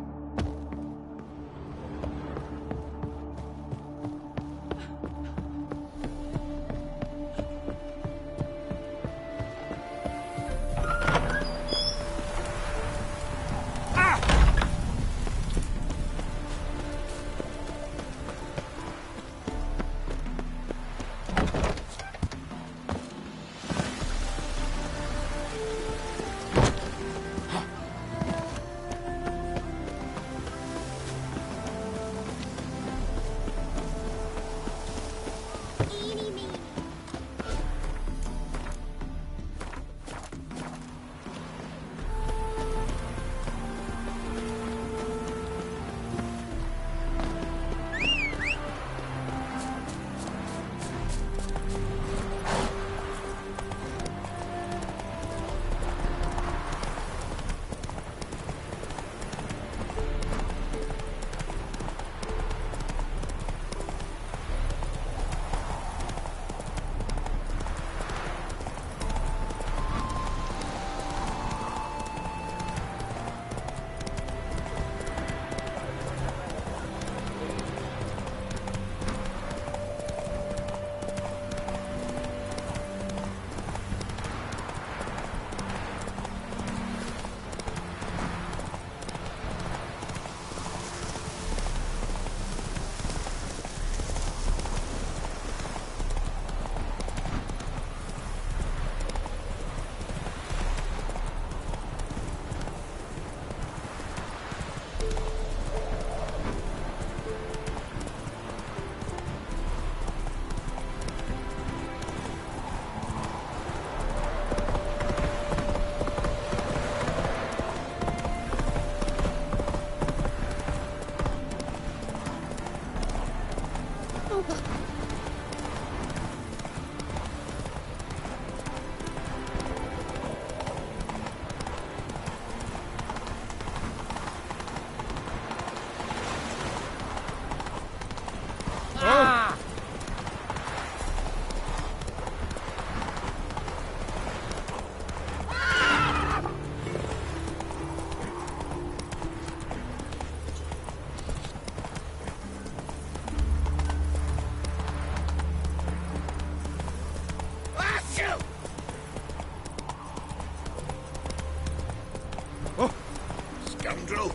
Scoundrel!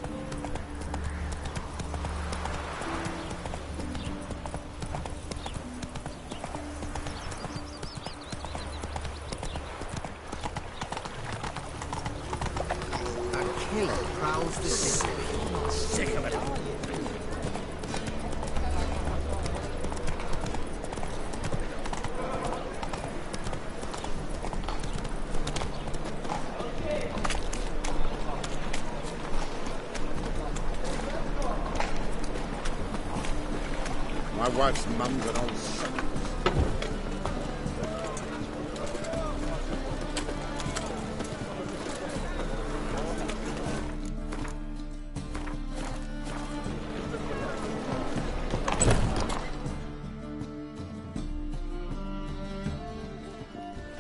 A killer prowls the city. Sick of it. My wife's mum's an old sucker.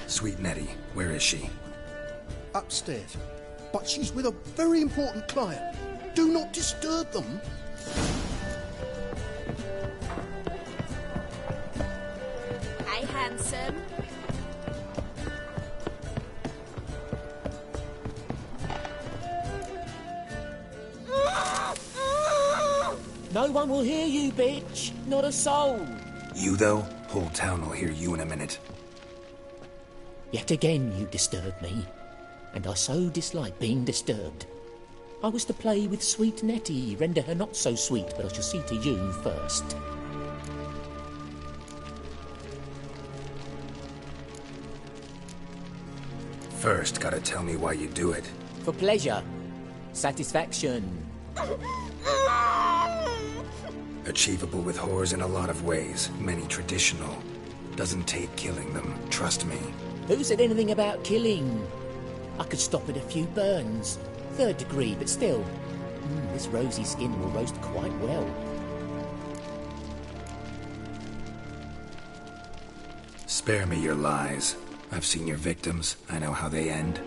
Sweet Nettie, where is she? Upstairs. But she's with a very important client. Do not disturb them. Hey, handsome. No one will hear you, bitch. Not a soul. You, though? Whole town will hear you in a minute. Yet again you disturb me, and I so dislike being disturbed. I was to play with sweet Nettie, render her not so sweet, but I shall see to you first. First, gotta tell me why you do it. For pleasure. Satisfaction. Achievable with whores in a lot of ways, many traditional. Doesn't take killing them, trust me. Who said anything about killing? I could stop at a few burns. 3rd degree, but still. This rosy skin will roast quite well. Spare me your lies. I've seen your victims. I know how they end.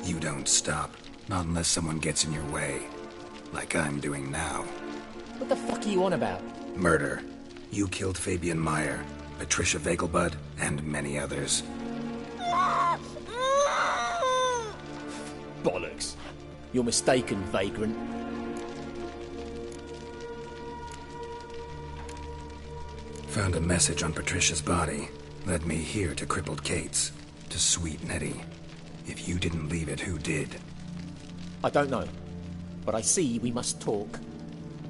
You don't stop. Not unless someone gets in your way. Like I'm doing now. What the fuck are you on about? Murder. You killed Fabian Meyer, Patricia Vegelbud, and many others. Bollocks. You're mistaken, vagrant. Found a message on Patricia's body. Led me here to crippled Kate's. To sweet Nettie. If you didn't leave it, who did? I don't know. But I see we must talk.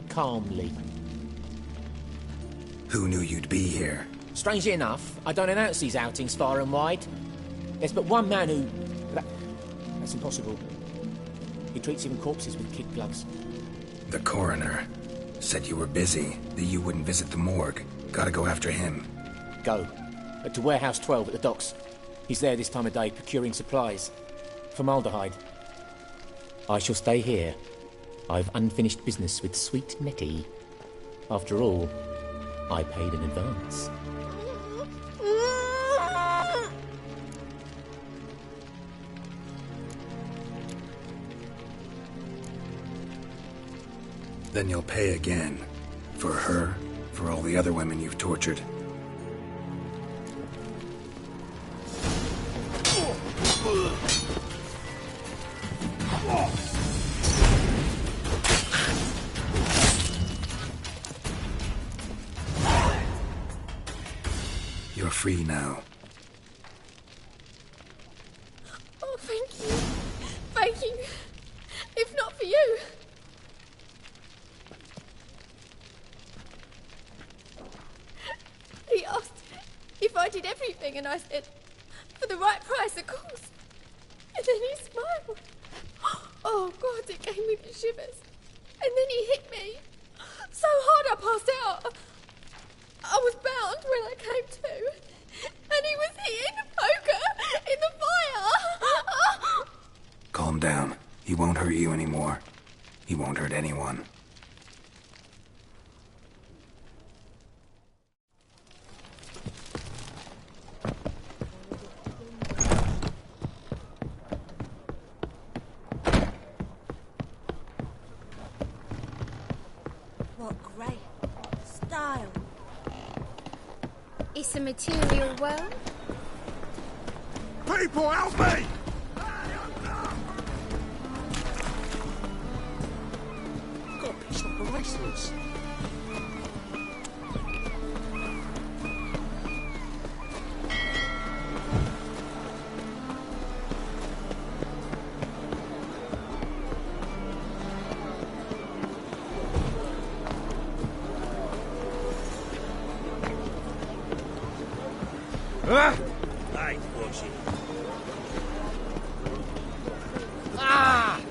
Calmly. Who knew you'd be here? Strangely enough, I don't announce these outings far and wide. There's but one man who... That's impossible. He treats even corpses with kid gloves. The coroner. Said you were busy, that you wouldn't visit the morgue. Gotta go after him. Go. To Warehouse 12 at the docks. He's there this time of day, procuring supplies. Formaldehyde. I shall stay here. I've unfinished business with sweet Nettie. After all, I paid in advance. Then you'll pay again. For her, for all the other women you've tortured. You're free now. Oh, thank you. Thank you. If not for you... He asked if I did everything, and I said, for the right price, of course. And then he smiled. Oh, God, it gave me the shivers. And then he hit me. So hard I passed out. I was bound when I came to. And he was hitting the poker in the fire. Calm down. He won't hurt you anymore. He won't hurt anyone. What great style. It's a material world. People, help me! Got a piece of the license. I push it. Fuck!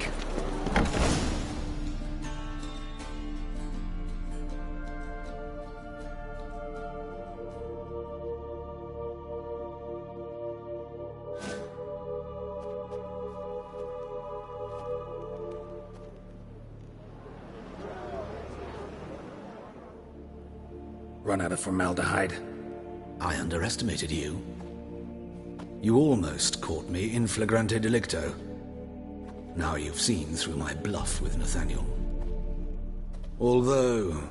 Run out of formaldehyde. I underestimated you. You almost caught me in flagrante delicto. Now you've seen through my bluff with Nathaniel. Although,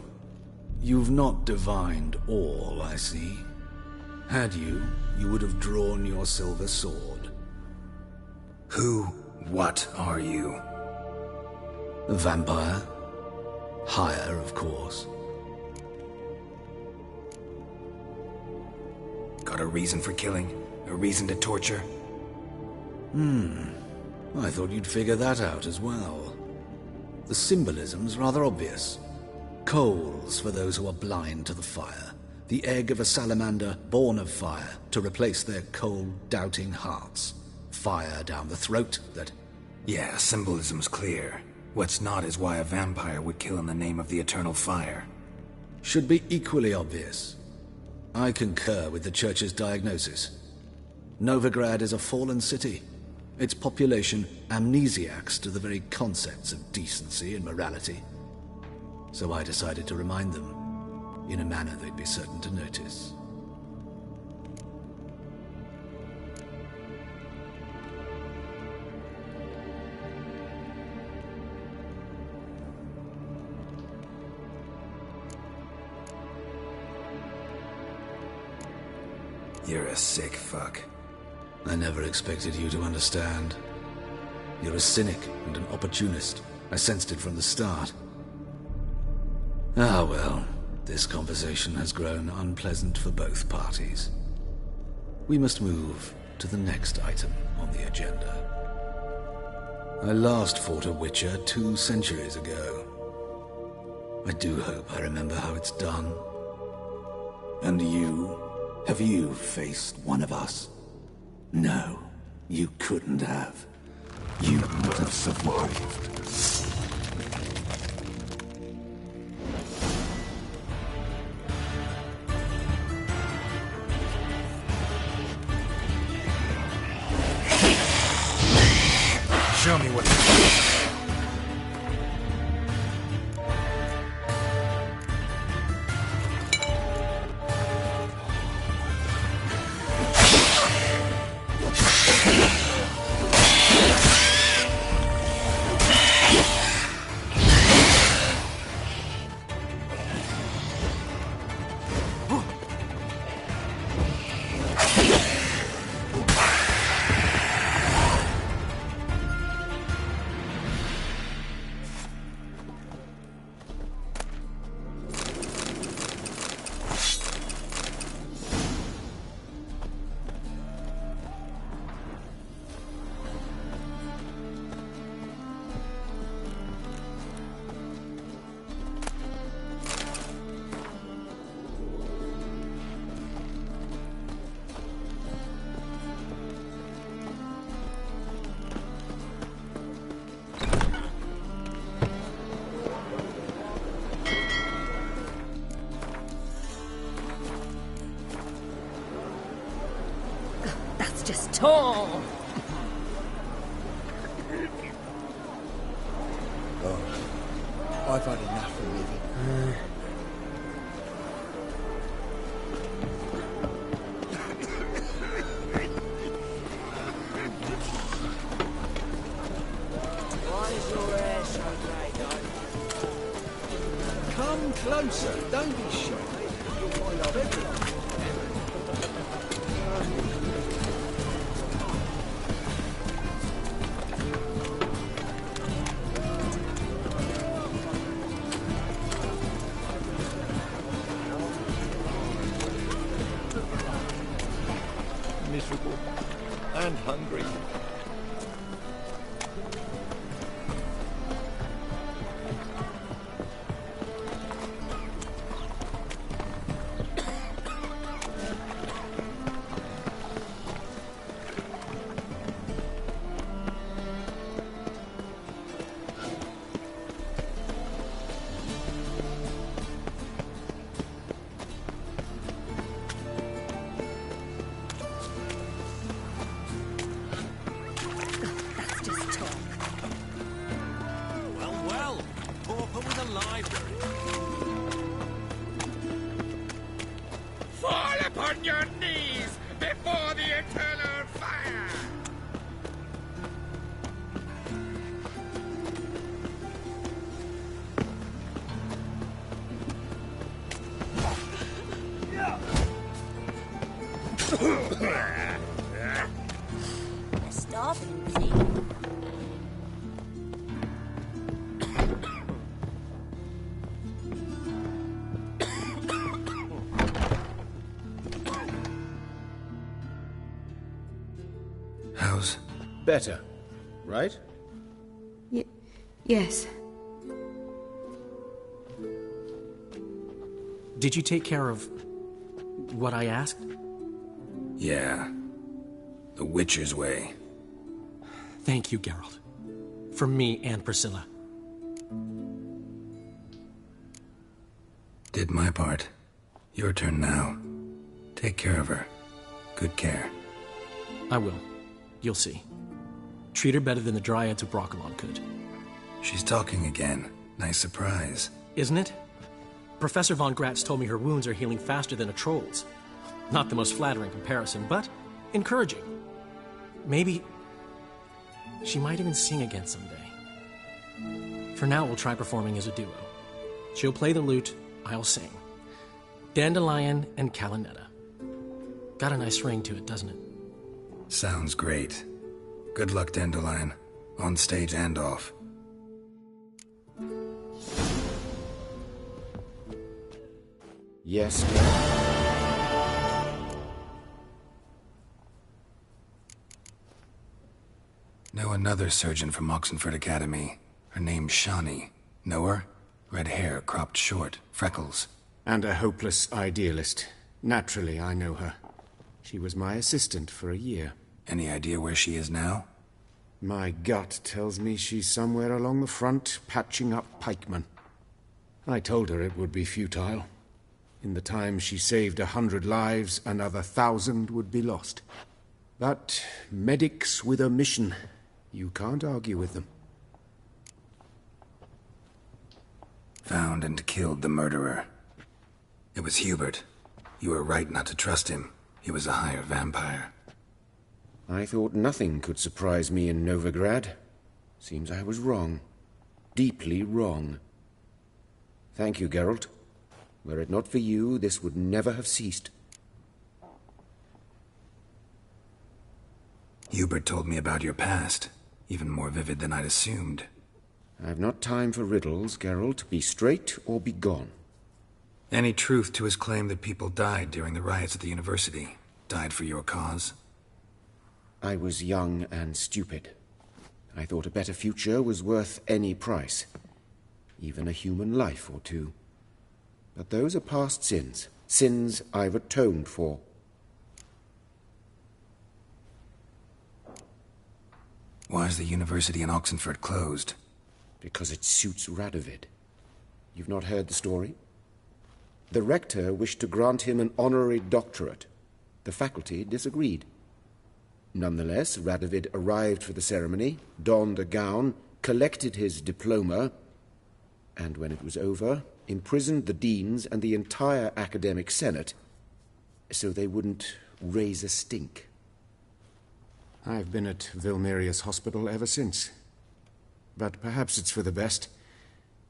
you've not divined all, I see. Had you, you would have drawn your silver sword. Who, what are you? A vampire. Higher, of course. Got a reason for killing? A reason to torture? I thought you'd figure that out as well. The symbolism's rather obvious. Coals for those who are blind to the fire. The egg of a salamander born of fire to replace their cold, doubting hearts. Fire down the throat that... Yeah, symbolism's clear. What's not is why a vampire would kill in the name of the eternal fire. Should be equally obvious. I concur with the Church's diagnosis. Novigrad is a fallen city. Its population amnesiacs to the very concepts of decency and morality. So I decided to remind them, in a manner they'd be certain to notice. You're a sick fuck. I never expected you to understand. You're a cynic and an opportunist. I sensed it from the start. Ah well, this conversation has grown unpleasant for both parties. We must move to the next item on the agenda. I last fought a Witcher 2 centuries ago. I do hope I remember how it's done. And you? Have you faced one of us? No, you couldn't have. You would have survived. Show me what you do. Just tall. Oh, I've had enough of living. Why is your hair so grey, though? Come closer, don't be shy. You'll find out everything. Miserable and hungry. Fall upon your knees before the eternal fire! They're starving, see? How's... Better, right? Yes. Did you take care of what I asked? Yeah. The Witcher's way. Thank you, Geralt. From me and Priscilla. Did my part. Your turn now. Take care of her. Good care. I will. You'll see. Treat her better than the Dryads of Brokilon could. She's talking again. Nice surprise. Isn't it? Professor Von Gratz told me her wounds are healing faster than a troll's. Not the most flattering comparison, but encouraging. Maybe she might even sing again someday. For now, we'll try performing as a duo. She'll play the lute, I'll sing. Dandelion and Calinetta. Got a nice ring to it, doesn't it? Sounds great. Good luck, Dandelion. On stage and off. Yes, Know another surgeon from Oxenford Academy. Her name's Shani. Know her? Red hair, cropped short, freckles. And a hopeless idealist. Naturally, I know her. She was my assistant for a year. Any idea where she is now? My gut tells me she's somewhere along the front, patching up pikemen. I told her it would be futile. In the time she saved 100 lives, another 1,000 would be lost. But medics with a mission. You can't argue with them. Found and killed the murderer. It was Hubert. You were right not to trust him. He was a higher vampire. I thought nothing could surprise me in Novigrad. Seems I was wrong. Deeply wrong. Thank you, Geralt. Were it not for you, this would never have ceased. Hubert told me about your past. Even more vivid than I'd assumed. I've not time for riddles, Geralt. Be straight or be gone. Any truth to his claim that people died during the riots at the university? Died for your cause? I was young and stupid. I thought a better future was worth any price. Even a human life or two. But those are past sins. Sins I've atoned for. Why is the university in Oxenford closed? Because it suits Radovid. You've not heard the story? The rector wished to grant him an honorary doctorate. The faculty disagreed. Nonetheless, Radovid arrived for the ceremony, donned a gown, collected his diploma, and when it was over, imprisoned the deans and the entire academic senate so they wouldn't raise a stink. I've been at Vilmerius Hospital ever since. But perhaps it's for the best.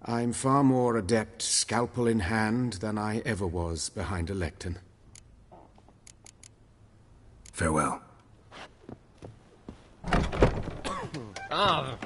I'm far more adept, scalpel in hand, than I ever was behind a lectern. Farewell. Ah,